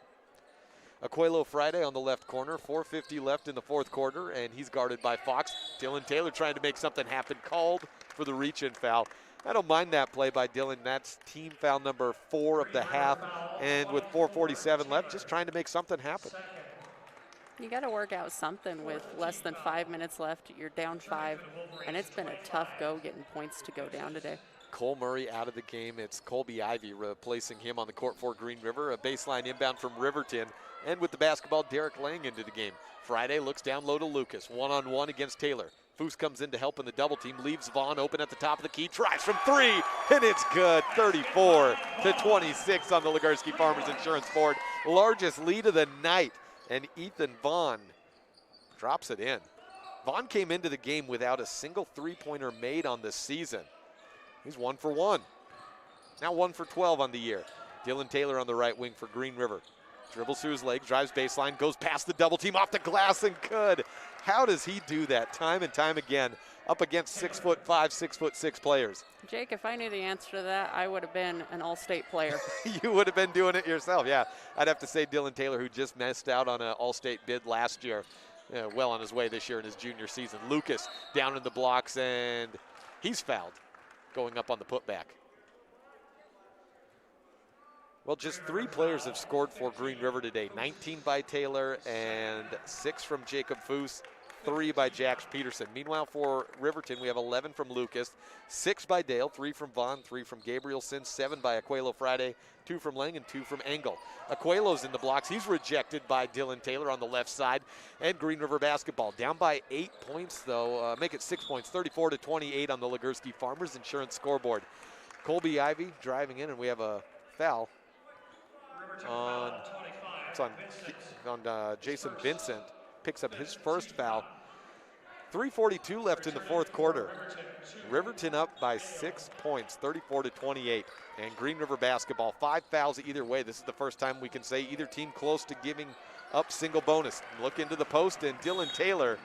Aquelo Friday on the left corner, 4:50 left in the fourth quarter, and he's guarded by Fox. Dylan Taylor trying to make something happen, called for the reach-in foul. I don't mind that play by Dylan. That's team foul number 4 of the half, and with 4:47 left, just trying to make something happen. You got to work out something with less than 5 minutes left. You're down 5, and it's been a tough go getting points to go down today. Cole Murray out of the game. It's Colby Ivy replacing him on the court for Green River. A baseline inbound from Riverton. And with the basketball, Derek Lang into the game. Friday looks down low to Lucas. One-on-one against Taylor. Foose comes in to help in the double team. Leaves Vaughn open at the top of the key. Tries from 3, and it's good. 34-26 on the Ligursky Farmers Insurance board. Largest lead of the night. And Ethan Vaughn drops it in. Vaughn came into the game without a single three-pointer made on this season. He's 1 for 1. Now 1 for 12 on the year. Dylan Taylor on the right wing for Green River. Dribbles through his legs, drives baseline, goes past the double team, off the glass, and good. How does he do that time and time again up against 6'5", 6'6" players? Jake, if I knew the answer to that, I would have been an all-state player. You would have been doing it yourself, yeah. I'd have to say Dylan Taylor, who just missed out on an all-state bid last year, well on his way this year in his junior season. Lucas down in the blocks, and he's fouled going up on the putback. Well, just 3 players have scored for Green River today. 19 by Taylor and 6 from Jacob Foose. 3 by Jax Peterson. Meanwhile, for Riverton, we have 11 from Lucas, 6 by Dale, 3 from Vaughn, 3 from Gabrielson, 7 by Aquelo Friday, 2 from Lang, and 2 from Engel. Aquelo's in the blocks. He's rejected by Dylan Taylor on the left side. And Green River basketball down by 8 points, though. Make it 6 points, 34-28 on the Ligursky Farmers Insurance scoreboard. Colby Ivy driving in, and we have a foul on Jason Vincent. Picks up his first foul. 3:42 left in the fourth quarter. Riverton up by 6 points, 34-28. And Green River basketball, 5 fouls either way. This is the first time we can say either team close to giving up single bonus. Look into the post, and Dylan Taylor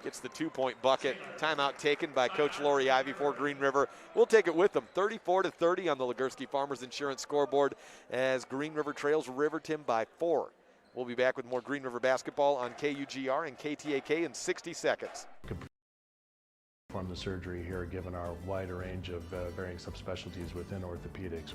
gets the 2-point bucket. Timeout taken by Coach Lori Ivy for Green River. We'll take it with them. 34-30 on the Ligursky Farmers Insurance scoreboard as Green River trails Riverton by 4. We'll be back with more Green River basketball on KUGR and KTAK in 60 seconds. Perform the surgery here, given our wider range of varying subspecialties within orthopedics.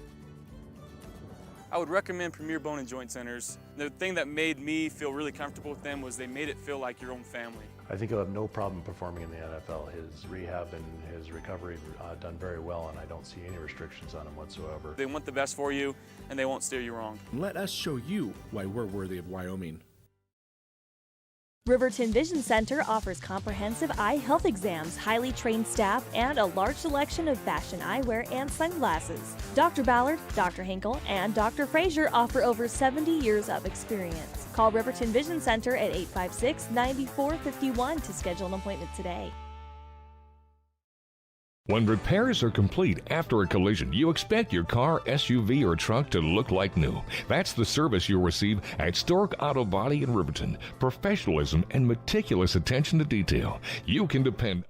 I would recommend Premier Bone and Joint Centers. The thing that made me feel really comfortable with them was they made it feel like your own family. I think he'll have no problem performing in the NFL. His rehab and his recovery done very well, and I don't see any restrictions on him whatsoever. They want the best for you, and they won't steer you wrong. Let us show you why we're worthy of Wyoming. Riverton Vision Center offers comprehensive eye health exams, highly trained staff, and a large selection of fashion eyewear and sunglasses. Dr. Ballard, Dr. Hinkle, and Dr. Frazier offer over 70 years of experience. Call Riverton Vision Center at 856-9451 to schedule an appointment today. When repairs are complete after a collision, you expect your car, SUV, or truck to look like new. That's the service you'll receive at Stork Auto Body in Riverton. Professionalism and meticulous attention to detail. You can depend.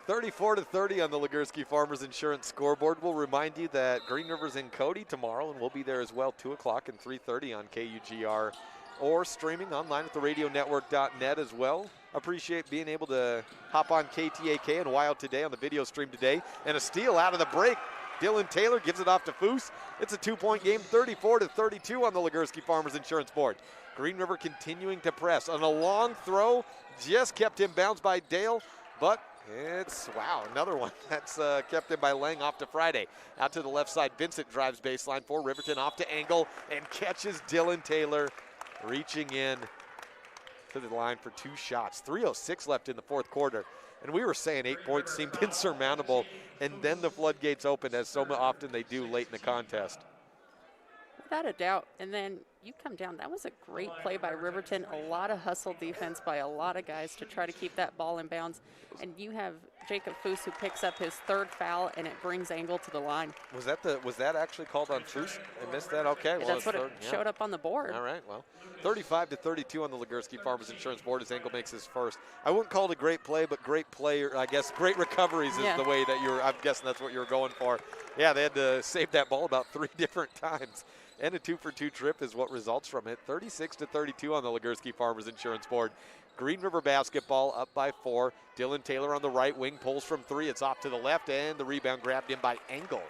34-30 on the Ligursky Farmers Insurance scoreboard. We'll remind you that Green River's in Cody tomorrow, and we'll be there as well, 2 o'clock and 3:30 on KUGR, or streaming online at theradionetwork.net as well. Appreciate being able to hop on KTAK and Wild Today on the video stream today. And a steal out of the break. Dylan Taylor gives it off to Foose. It's a 2-point game, 34-32 on the Ligursky Farmers Insurance board. Green River continuing to press on a long throw. Just kept him bounced by Dale, but it's, wow, another one that's kept in by Lang off to Friday. Out to the left side, Vincent drives baseline for Riverton, off to Engel, and catches Dylan Taylor, reaching in to the line for 2 shots. 3:06 left in the fourth quarter. And we were saying 8 points seemed insurmountable, and then the floodgates opened, as so often they do late in the contest. Without a doubt. And then you come down. That was a great play by Riverton. A lot of hustle defense by a lot of guys to try to keep that ball in bounds. And you have Jacob Foose, who picks up his 3rd foul, and it brings Engel to the line. Was that actually called on Foose? I missed that. Okay. Well, that's what it showed up on the board. All right. Well, 35-32 on the Ligursky Farmers Insurance board as Engel makes his first. I wouldn't call it a great play, but great player. I guess great recoveries is the way that I'm guessing that's what you were going for. Yeah, they had to save that ball about 3 different times. And a 2-for-2 trip is what results from it. 36-32 on the Ligursky Farmers Insurance board. Green River basketball up by 4. Dylan Taylor on the right wing pulls from 3. It's off to the left, and the rebound grabbed in by Engel.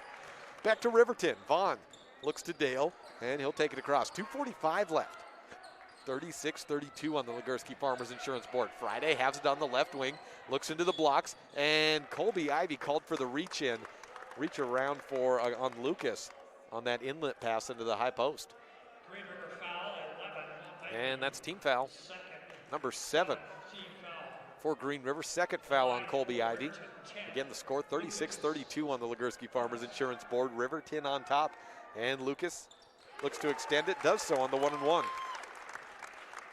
Back to Riverton. Vaughn looks to Dale, and he'll take it across. 2:45 left. 36-32 on the Ligursky Farmers Insurance board. Friday has it on the left wing, looks into the blocks, and Colby Ivy called for the reach around for on Lucas on that inlet pass into the high post. And that's team foul number 7 for Green River. 2nd foul on Colby Ivy. Again, the score 36-32 on the Ligursky Farmers Insurance board. Riverton on top, and Lucas looks to extend it, does so on the 1-and-1.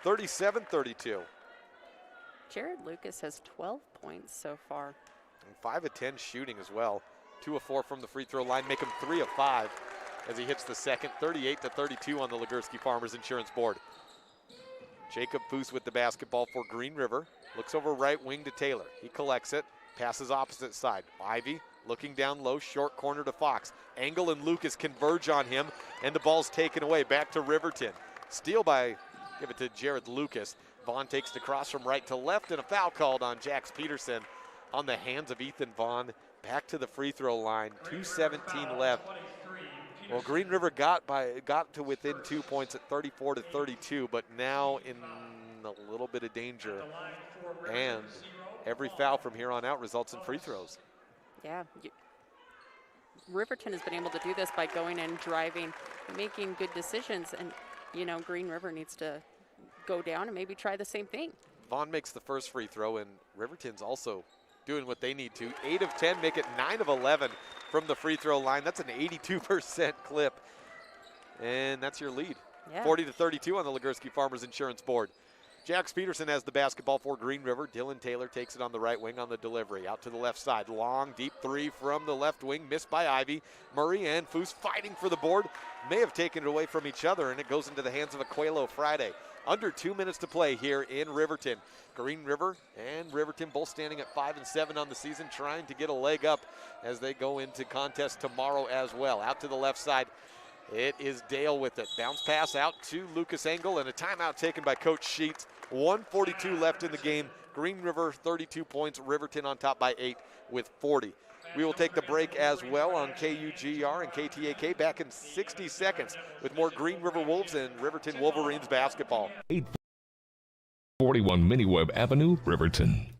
37-32. Jared Lucas has 12 points so far. And 5 of 10 shooting as well. 2 of 4 from the free throw line, make him 3 of 5 as he hits the second. 38-32 on the Ligursky Farmers Insurance board. Jacob Foose with the basketball for Green River. Looks over right wing to Taylor. He collects it, passes opposite side. Ivy looking down low, short corner to Fox. Engel and Lucas converge on him, and the ball's taken away. Back to Riverton. Steal by, give it to Jared Lucas. Vaughn takes the cross from right to left, and a foul called on Jax Peterson on the hands of Ethan Vaughn. Back to the free throw line, 2:17 left. Well, Green River got to within 2 points at 34-32, but now in the little bit of danger. And every foul from here on out results in free throws. Yeah. Riverton has been able to do this by going and driving, making good decisions. And, you know, Green River needs to go down and maybe try the same thing. Vaughn makes the first free throw, and Riverton's also doing what they need to. 8 of 10, make it 9 of 11 from the free throw line. That's an 82% clip. And that's your lead. Yeah. 40-32 on the Ligursky Farmers Insurance Board. Jax Peterson has the basketball for Green River. Dylan Taylor takes it on the right wing on the delivery. Out to the left side. Long, deep three from the left wing. Missed by Ivy. Murray and Foose fighting for the board. May have taken it away from each other, and it goes into the hands of Aquelo Friday. Under 2 minutes to play here in Riverton. Green River and Riverton both standing at 5 and 7 on the season, trying to get a leg up as they go into contest tomorrow as well. Out to the left side. It is Dale with it. Bounce pass out to Lucas Engel, and a timeout taken by Coach Sheets. 1:42 left in the game. Green River 32 points. Riverton on top by 8 with 40. We will take the break as well on KUGR and KTAK back in 60 seconds with more Green River Wolves and Riverton Wolverines basketball. 841 Miniweb Avenue, Riverton.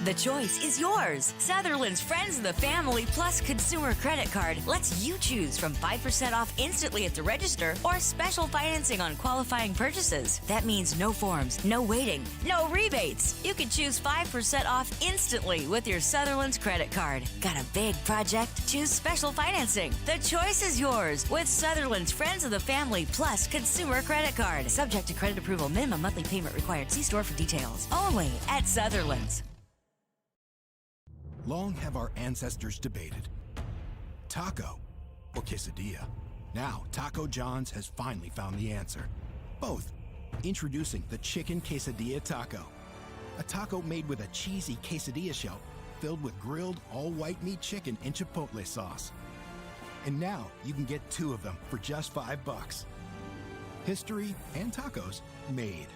The choice is yours. Sutherland's Friends of the Family Plus Consumer Credit Card lets you choose from 5% off instantly at the register or special financing on qualifying purchases. That means no forms, no waiting, no rebates. You can choose 5% off instantly with your Sutherland's credit card. Got a big project? Choose special financing. The choice is yours with Sutherland's Friends of the Family Plus Consumer Credit Card. Subject to credit approval. Minimum monthly payment required. See store for details. Only at Sutherland's. Long have our ancestors debated taco or quesadilla. Now, Taco John's has finally found the answer. Both. Introducing the Chicken Quesadilla Taco. A taco made with a cheesy quesadilla shell filled with grilled all-white meat chicken and chipotle sauce. And now you can get 2 of them for just $5. History and tacos made.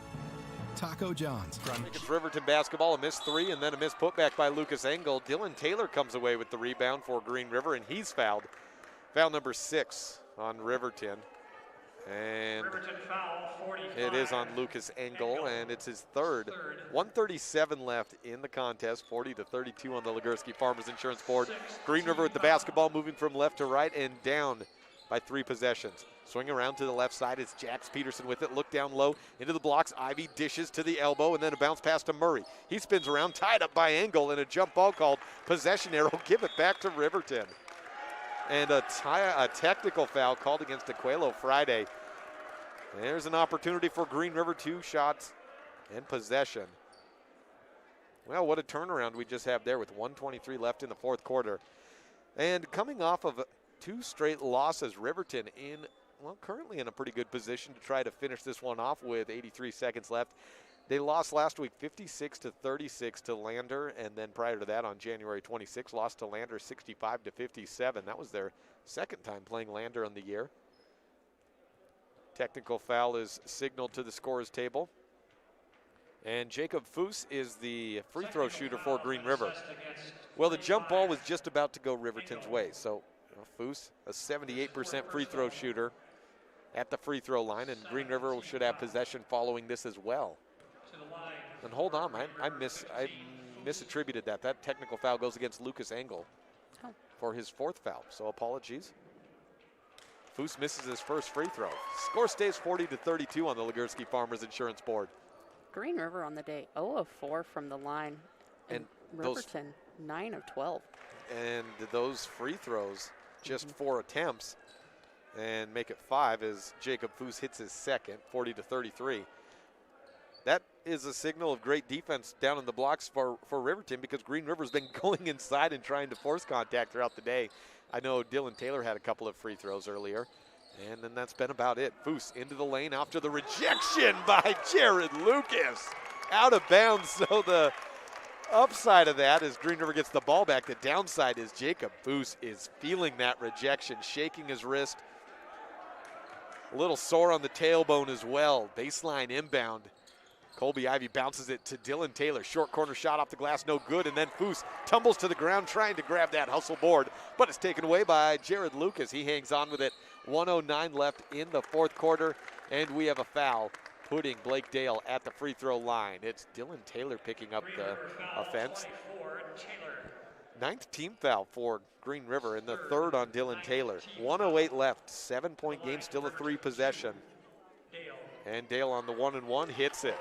Taco John's. It's Riverton basketball, a missed 3 and then a missed putback by Lucas Engel. Dylan Taylor comes away with the rebound for Green River, and he's fouled. Foul number 6 on Riverton. And it is on Lucas Engel, and it's his third. 1:37 left in the contest, 40-32 on the Ligursky Farmers Insurance Board. Green River with the basketball, moving from left to right and down by 3 possessions. Swing around to the left side. It's Jax Peterson with it. Look down low into the blocks. Ivy dishes to the elbow, and then a bounce pass to Murray. He spins around, tied up by Engel, and a jump ball called. Possession arrow. Give it back to Riverton. And a technical foul called against Aquelo Friday. There's an opportunity for Green River. 2 shots and possession. Well, what a turnaround we just have there with 1:23 left in the 4th quarter. And coming off of 2 straight losses, Riverton currently in a pretty good position to try to finish this one off with 83 seconds left. They lost last week 56-36 to Lander, and then prior to that on January 26, lost to Lander 65-57. That was their 2nd time playing Lander on the year. Technical foul is signaled to the scorer's table. And Jacob Foose is the free throw shooter for Green River. Well, the jump ball was just about to go Riverton's way, so Foose, a 78% free throw shooter at the free throw line, and Green River should have possession following this as well. And hold on, I misattributed that. That technical foul goes against Lucas Engel for his 4th foul, so apologies. Foose misses his first free throw. Score stays 40-32 on the Ligursky Farmers Insurance Board. Green River on the day 0 of 4 from the line, and Riverton 9 of 12. And those free throws, just 4 attempts, and make it 5 as Jacob Foose hits his 2nd, 40-33. That is a signal of great defense down in the blocks for Riverton, because Green River's been going inside and trying to force contact throughout the day. I know Dylan Taylor had a couple of free throws earlier, and then that's been about it. Foose into the lane after the rejection by Jared Lucas. Out of bounds, so the upside of that is Green River gets the ball back. The downside is Jacob Foose is feeling that rejection, shaking his wrist. A little sore on the tailbone as well. Baseline inbound. Colby Ivy bounces it to Dylan Taylor. Short corner shot off the glass, no good. And then Foose tumbles to the ground trying to grab that hustle board, but it's taken away by Jared Lucas. He hangs on with it. 1:09 left in the 4th quarter, and we have a foul putting Blake Dale at the free throw line. It's Dylan Taylor picking up the offense. 9th team foul for Green River and the 3rd on Dylan Taylor. 1:08 left, 7-point game, still a 3 possession. And Dale on the 1-and-1 hits it.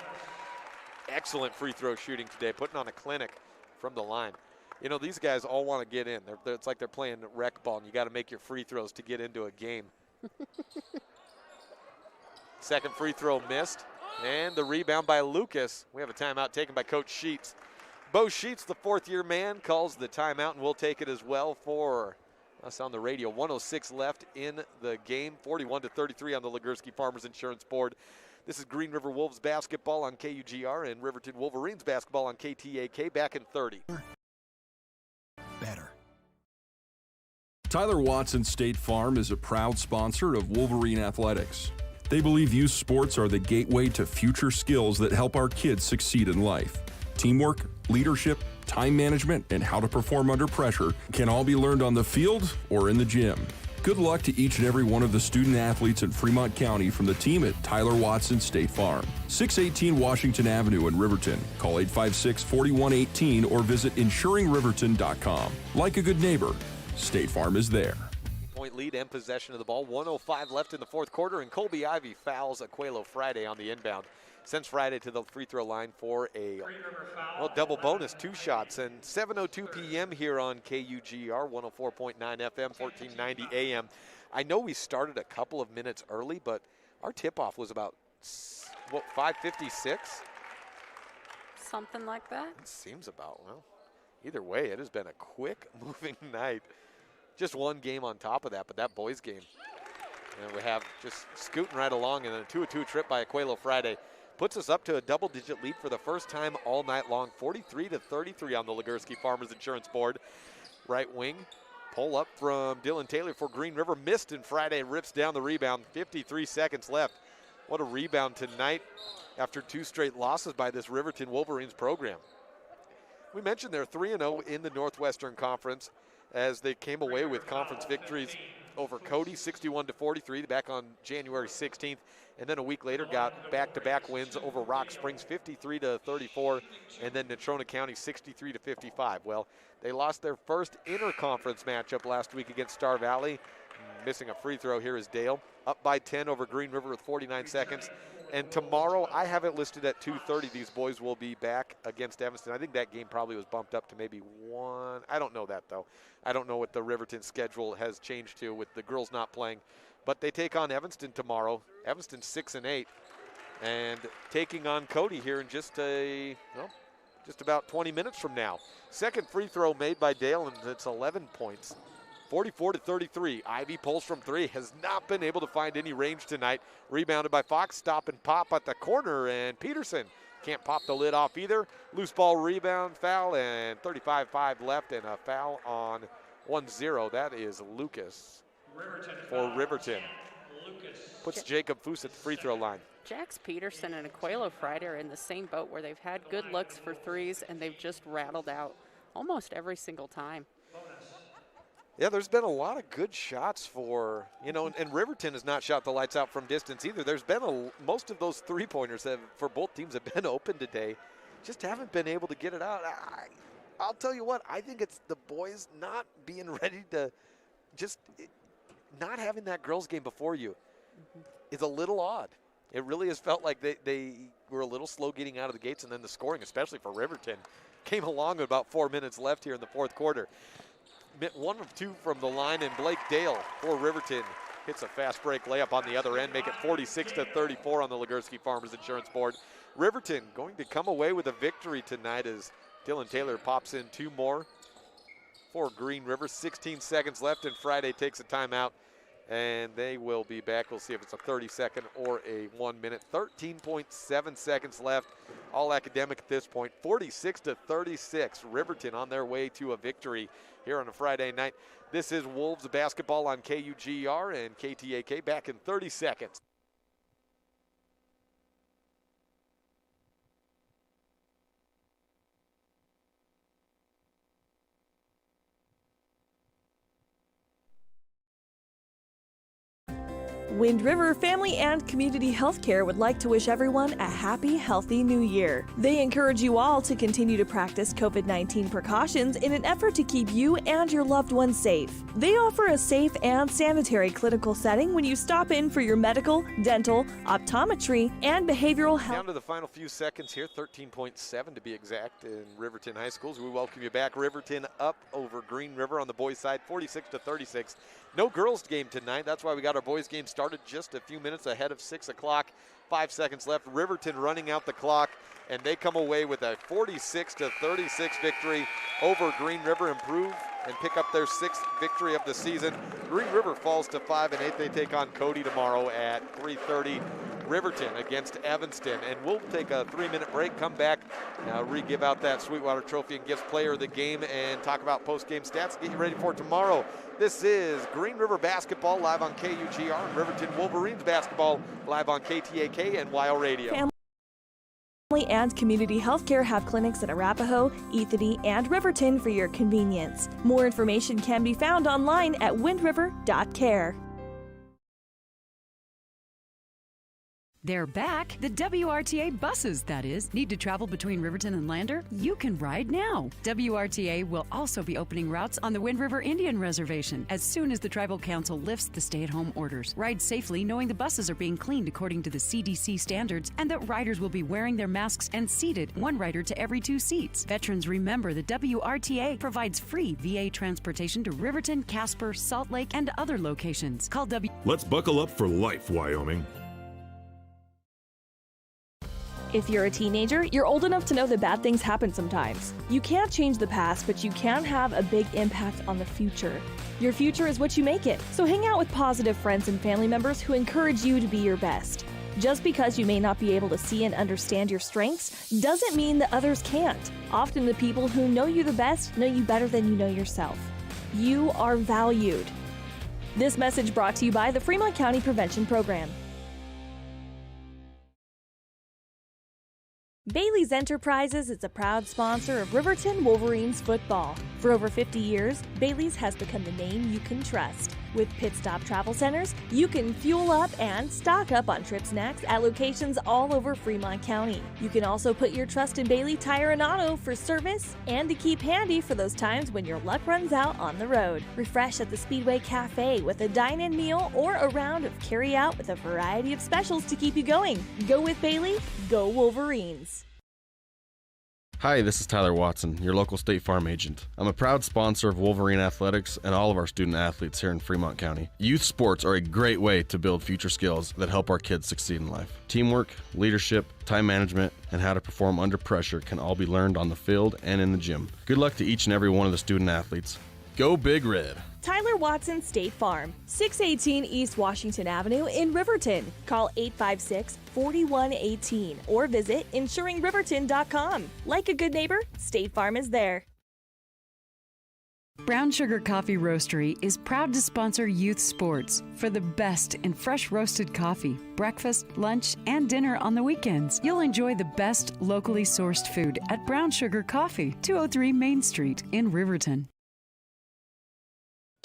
Excellent free throw shooting today, putting on a clinic from the line. You know, these guys all want to get in. It's like they're playing rec ball, and you got to make your free throws to get into a game. Second free throw missed, and the rebound by Lucas. We have a timeout taken by Coach Sheets. Bo Sheets, the 4th-year man, calls the timeout, and we'll take it as well for us on the radio. 1:06 left in the game, 41-33 on the Ligursky Farmers Insurance Board. This is Green River Wolves basketball on KUGR and Riverton Wolverines basketball on KTAK. Back in 30. Better. Tyler Watson State Farm is a proud sponsor of Wolverine Athletics. They believe youth sports are the gateway to future skills that help our kids succeed in life. Teamwork, leadership, time management, and how to perform under pressure can all be learned on the field or in the gym. Good luck to each and every one of the student athletes in Fremont County from the team at Tyler Watson State Farm. 618 Washington Avenue in Riverton. Call 856-4118 or visit insuringriverton.com. Like a good neighbor, State Farm is there. Point lead and possession of the ball. 1:05 left in the 4th quarter, and Colby Ivy fouls Aquelo Friday on the inbound. Sends Friday to the free throw line for a double bonus, 2 shots. And 7:02 p.m. here on KUGR, 104.9 FM, 1490 AM. I know we started a couple of minutes early, but our tip-off was about, 5:56? Something like that. It seems about, well, either way, it has been a quick-moving night. Just one game on top of that, but that boys game. And we have just scooting right along, and then a 2-2 trip by Aquelo Friday puts us up to a double-digit lead for the first time all night long, 43-33 on the Ligursky Farmers Insurance Board. Right wing, pull up from Dylan Taylor for Green River, missed, and Friday rips down the rebound, 53 seconds left. What a rebound tonight after 2 straight losses by this Riverton Wolverines program. We mentioned they're 3-0 in the Northwestern Conference as they came away with conference victories over Cody, 61-43, back on January 16th. And then a week later got back-to-back wins over Rock Springs, 53-34, and then Natrona County, 63-55. Well, they lost their first interconference matchup last week against Star Valley. Missing a free throw here is Dale. Up by 10 over Green River with 49 seconds. And tomorrow, I have it listed at 2:30. These boys will be back against Evanston. I think that game probably was bumped up to maybe 1. I don't know that, though. I don't know what the Riverton schedule has changed to with the girls not playing. But they take on Evanston tomorrow. Evanston 6-8. And taking on Cody here in just about 20 minutes from now. Second free throw made by Dale, and it's 11 points. 44-33. Ivy pulls from 3. Has not been able to find any range tonight. Rebounded by Fox. Stop and pop at the corner, and Peterson can't pop the lid off either. Loose ball rebound, foul, and 35-5 left, and a foul on 1-0. That is Lucas for Riverton. Puts Jacob Foose at the free throw line. Jax Peterson and Aquelo Friday are in the same boat where they've had good looks for threes, and they've just rattled out almost every single time. Yeah, there's been a lot of good shots for, and Riverton has not shot the lights out from distance either. There's been most of those three-pointers for both teams have been open today. Just haven't been able to get it out. I'll tell you what, I think it's the boys not being ready to not having that girls game before you is a little odd. It really has felt like they were a little slow getting out of the gates, and then the scoring, especially for Riverton, came along with about 4 minutes left here in the 4th quarter. 1 of 2 from the line, and Blake Dale for Riverton hits a fast break layup on the other end, make it 46-34 on the Ligursky Farmers Insurance Board. Riverton going to come away with a victory tonight as Dylan Taylor pops in 2 more for Green River. 16 seconds left, and Friday takes a timeout, and they will be back. We'll see if it's a 30-second or a 1 minute. 13.7 seconds left. All academic at this point. 46-36. Riverton on their way to a victory here on a Friday night. This is Wolves basketball on KUGR and KTAK. Back in 30 seconds. Wind River Family and Community Healthcare would like to wish everyone a happy, healthy new year. They encourage you all to continue to practice COVID-19 precautions in an effort to keep you and your loved ones safe. They offer a safe and sanitary clinical setting when you stop in for your medical, dental, optometry, and behavioral health. Down to the final few seconds here, 13.7 to be exact in Riverton High Schools. We welcome you back. Riverton up over Green River on the boys' side, 46-36. No girls game tonight. That's why we got our boys game started just a few minutes ahead of 6 o'clock. 5 seconds left. Riverton running out the clock, and they come away with a 46-36 victory over Green River. Improve and pick up their 6th victory of the season. Green River falls to 5-8. They take on Cody tomorrow at 3:30. Riverton against Evanston, and we'll take a 3-minute break, come back, give out that Sweetwater Trophy and Gifts Player of the Game, and talk about post-game stats, get you ready for tomorrow. This is Green River Basketball live on KUGR and Riverton Wolverines Basketball live on KTAK and WIO Radio. Family and Community Healthcare have clinics at Arapahoe, Ethity, and Riverton for your convenience. More information can be found online at windriver.care. They're back. The WRTA buses, that is. Need to travel between Riverton and Lander? You can ride now. WRTA will also be opening routes on the Wind River Indian Reservation as soon as the Tribal Council lifts the stay-at-home orders. Ride safely knowing the buses are being cleaned according to the CDC standards and that riders will be wearing their masks and seated, one rider to every 2 seats. Veterans, remember the WRTA provides free VA transportation to Riverton, Casper, Salt Lake, and other locations. Call Let's buckle up for life, Wyoming. If you're a teenager, you're old enough to know that bad things happen sometimes. You can't change the past, but you can have a big impact on the future. Your future is what you make it. So hang out with positive friends and family members who encourage you to be your best. Just because you may not be able to see and understand your strengths doesn't mean that others can't. Often the people who know you the best know you better than you know yourself. You are valued. This message brought to you by the Fremont County Prevention Program. Bailey's Enterprises is a proud sponsor of Riverton Wolverines football. For over 50 years, Bailey's has become the name you can trust. With Pit Stop Travel Centers, you can fuel up and stock up on trip snacks at locations all over Fremont County. You can also put your trust in Bailey Tire and Auto for service and to keep handy for those times when your luck runs out on the road. Refresh at the Speedway Cafe with a dine-in meal or a round of carry-out with a variety of specials to keep you going. Go with Bailey, go Wolverines. Hi, this is Tyler Watson, your local State Farm agent. I'm a proud sponsor of Wolverine Athletics and all of our student athletes here in Fremont County. Youth sports are a great way to build future skills that help our kids succeed in life. Teamwork, leadership, time management, and how to perform under pressure can all be learned on the field and in the gym. Good luck to each and every one of the student athletes. Go Big Red! Tyler Watson State Farm, 618 East Washington Avenue in Riverton. Call 856-4118 or visit insuringriverton.com. Like a good neighbor, State Farm is there. Brown Sugar Coffee Roastery is proud to sponsor youth sports for the best in fresh roasted coffee, breakfast, lunch, and dinner on the weekends. You'll enjoy the best locally sourced food at Brown Sugar Coffee, 203 Main Street in Riverton.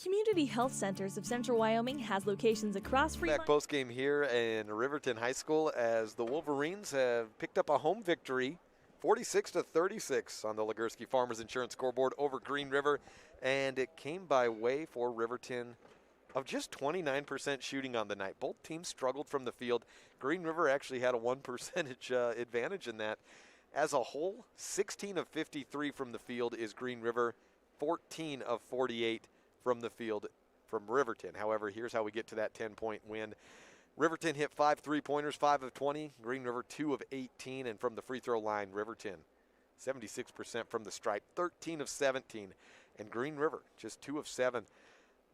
Community Health Centers of Central Wyoming has locations across Fremont. Back post game here in Riverton High School as the Wolverines have picked up a home victory, 46-36 on the Ligursky Farmers Insurance scoreboard over Green River, and it came by way for Riverton of just 29% shooting on the night. Both teams struggled from the field. Green River actually had a 1% advantage in that. As a whole, 16 of 53 from the field is Green River, 14 of 48 from the field from Riverton. However, here's how we get to that 10-point win. Riverton hit 5 3-pointers, 5 of 20. Green River 2 of 18. And from the free throw line, Riverton 76% from the stripe, 13 of 17. And Green River just 2 of 7.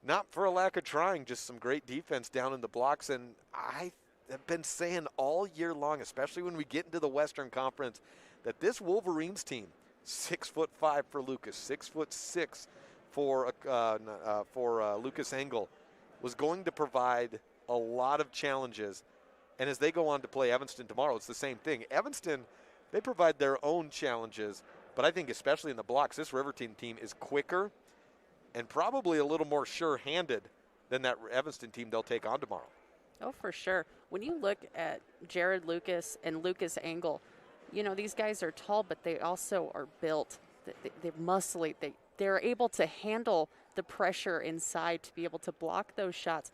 Not for a lack of trying, just some great defense down in the blocks. And I have been saying all year long, especially when we get into the Western Conference, that this Wolverines team, 6'5" for Lucas, 6'6" for Lucas Engel, was going to provide a lot of challenges. And as they go on to play Evanston tomorrow, it's the same thing. Evanston, they provide their own challenges, but I think especially in the blocks, this Riverton team is quicker and probably a little more sure-handed than that Evanston team they'll take on tomorrow. Oh, for sure. When you look at Jared Lucas and Lucas Engel, these guys are tall, but they also are built. They're muscly. They're able to handle the pressure inside to be able to block those shots.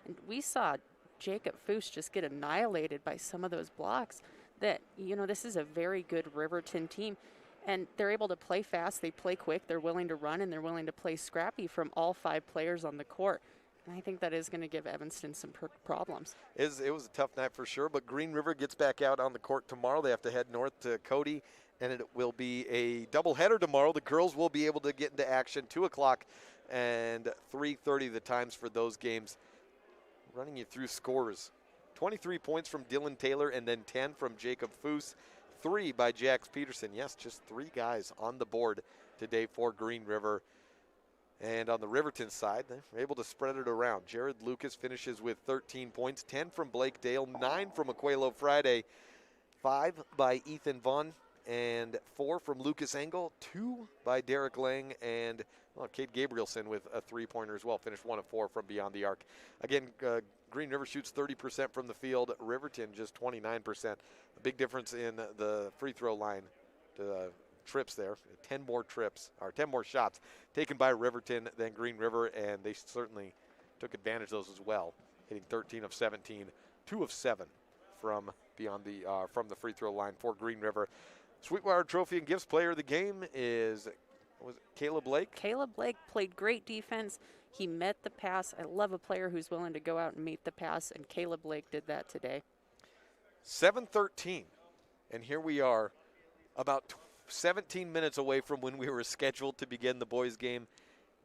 And we saw Jacob Foose just get annihilated by some of those blocks. This is a very good Riverton team. And they're able to play fast, they play quick, they're willing to run, and they're willing to play scrappy from all 5 players on the court. And I think that is going to give Evanston some problems. It was a tough night for sure, but Green River gets back out on the court tomorrow. They have to head north to Cody, and it will be a doubleheader tomorrow. The girls will be able to get into action 2 o'clock and 3:30 the times for those games. Running you through scores. 23 points from Dylan Taylor and then 10 from Jacob Foose. 3 by Jax Peterson. Yes, just 3 guys on the board today for Green River. And on the Riverton side, they're able to spread it around. Jared Lucas finishes with 13 points, 10 from Blake Dale, 9 from Aquelo Friday, 5 by Ethan Vaughn, and 4 from Lucas Engel, 2 by Derek Lang, and Cade Gabrielson with a 3-pointer as well. Finished 1 of 4 from beyond the arc. Again, Green River shoots 30% from the field. Riverton just 29%. A big difference in the free throw line. Trips there, 10 more shots taken by Riverton than Green River, and they certainly took advantage of those as well, hitting 13 of 17, 2 of 7 from beyond from the free throw line for Green River. Sweetwater Trophy and Gifts Player of the game was it Caleb Blake? Caleb Blake played great defense. He met the pass. I love a player who's willing to go out and meet the pass, and Caleb Blake did that today. 7:13, and here we are about 17 minutes away from when we were scheduled to begin the boys game,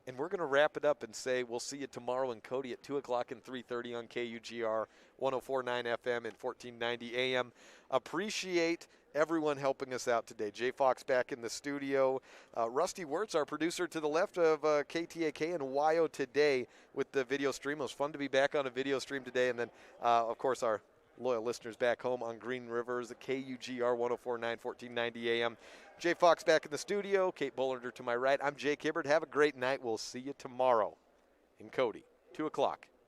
and we're going to wrap it up and say we'll see you tomorrow in Cody at 2 o'clock and 3:30 on KUGR 104.9 FM and 1490 AM. Appreciate everyone helping us out today. Jay Fox back in the studio. Rusty Wirtz, our producer to the left of KTAK and YO Today with the video stream. It was fun to be back on a video stream today, and then, of course, our loyal listeners back home on Green River's KUGR 104.9, 1490 AM. Jay Fox back in the studio. Kate Bollender to my right. I'm Jake Hibbert. Have a great night. We'll see you tomorrow in Cody, 2 o'clock.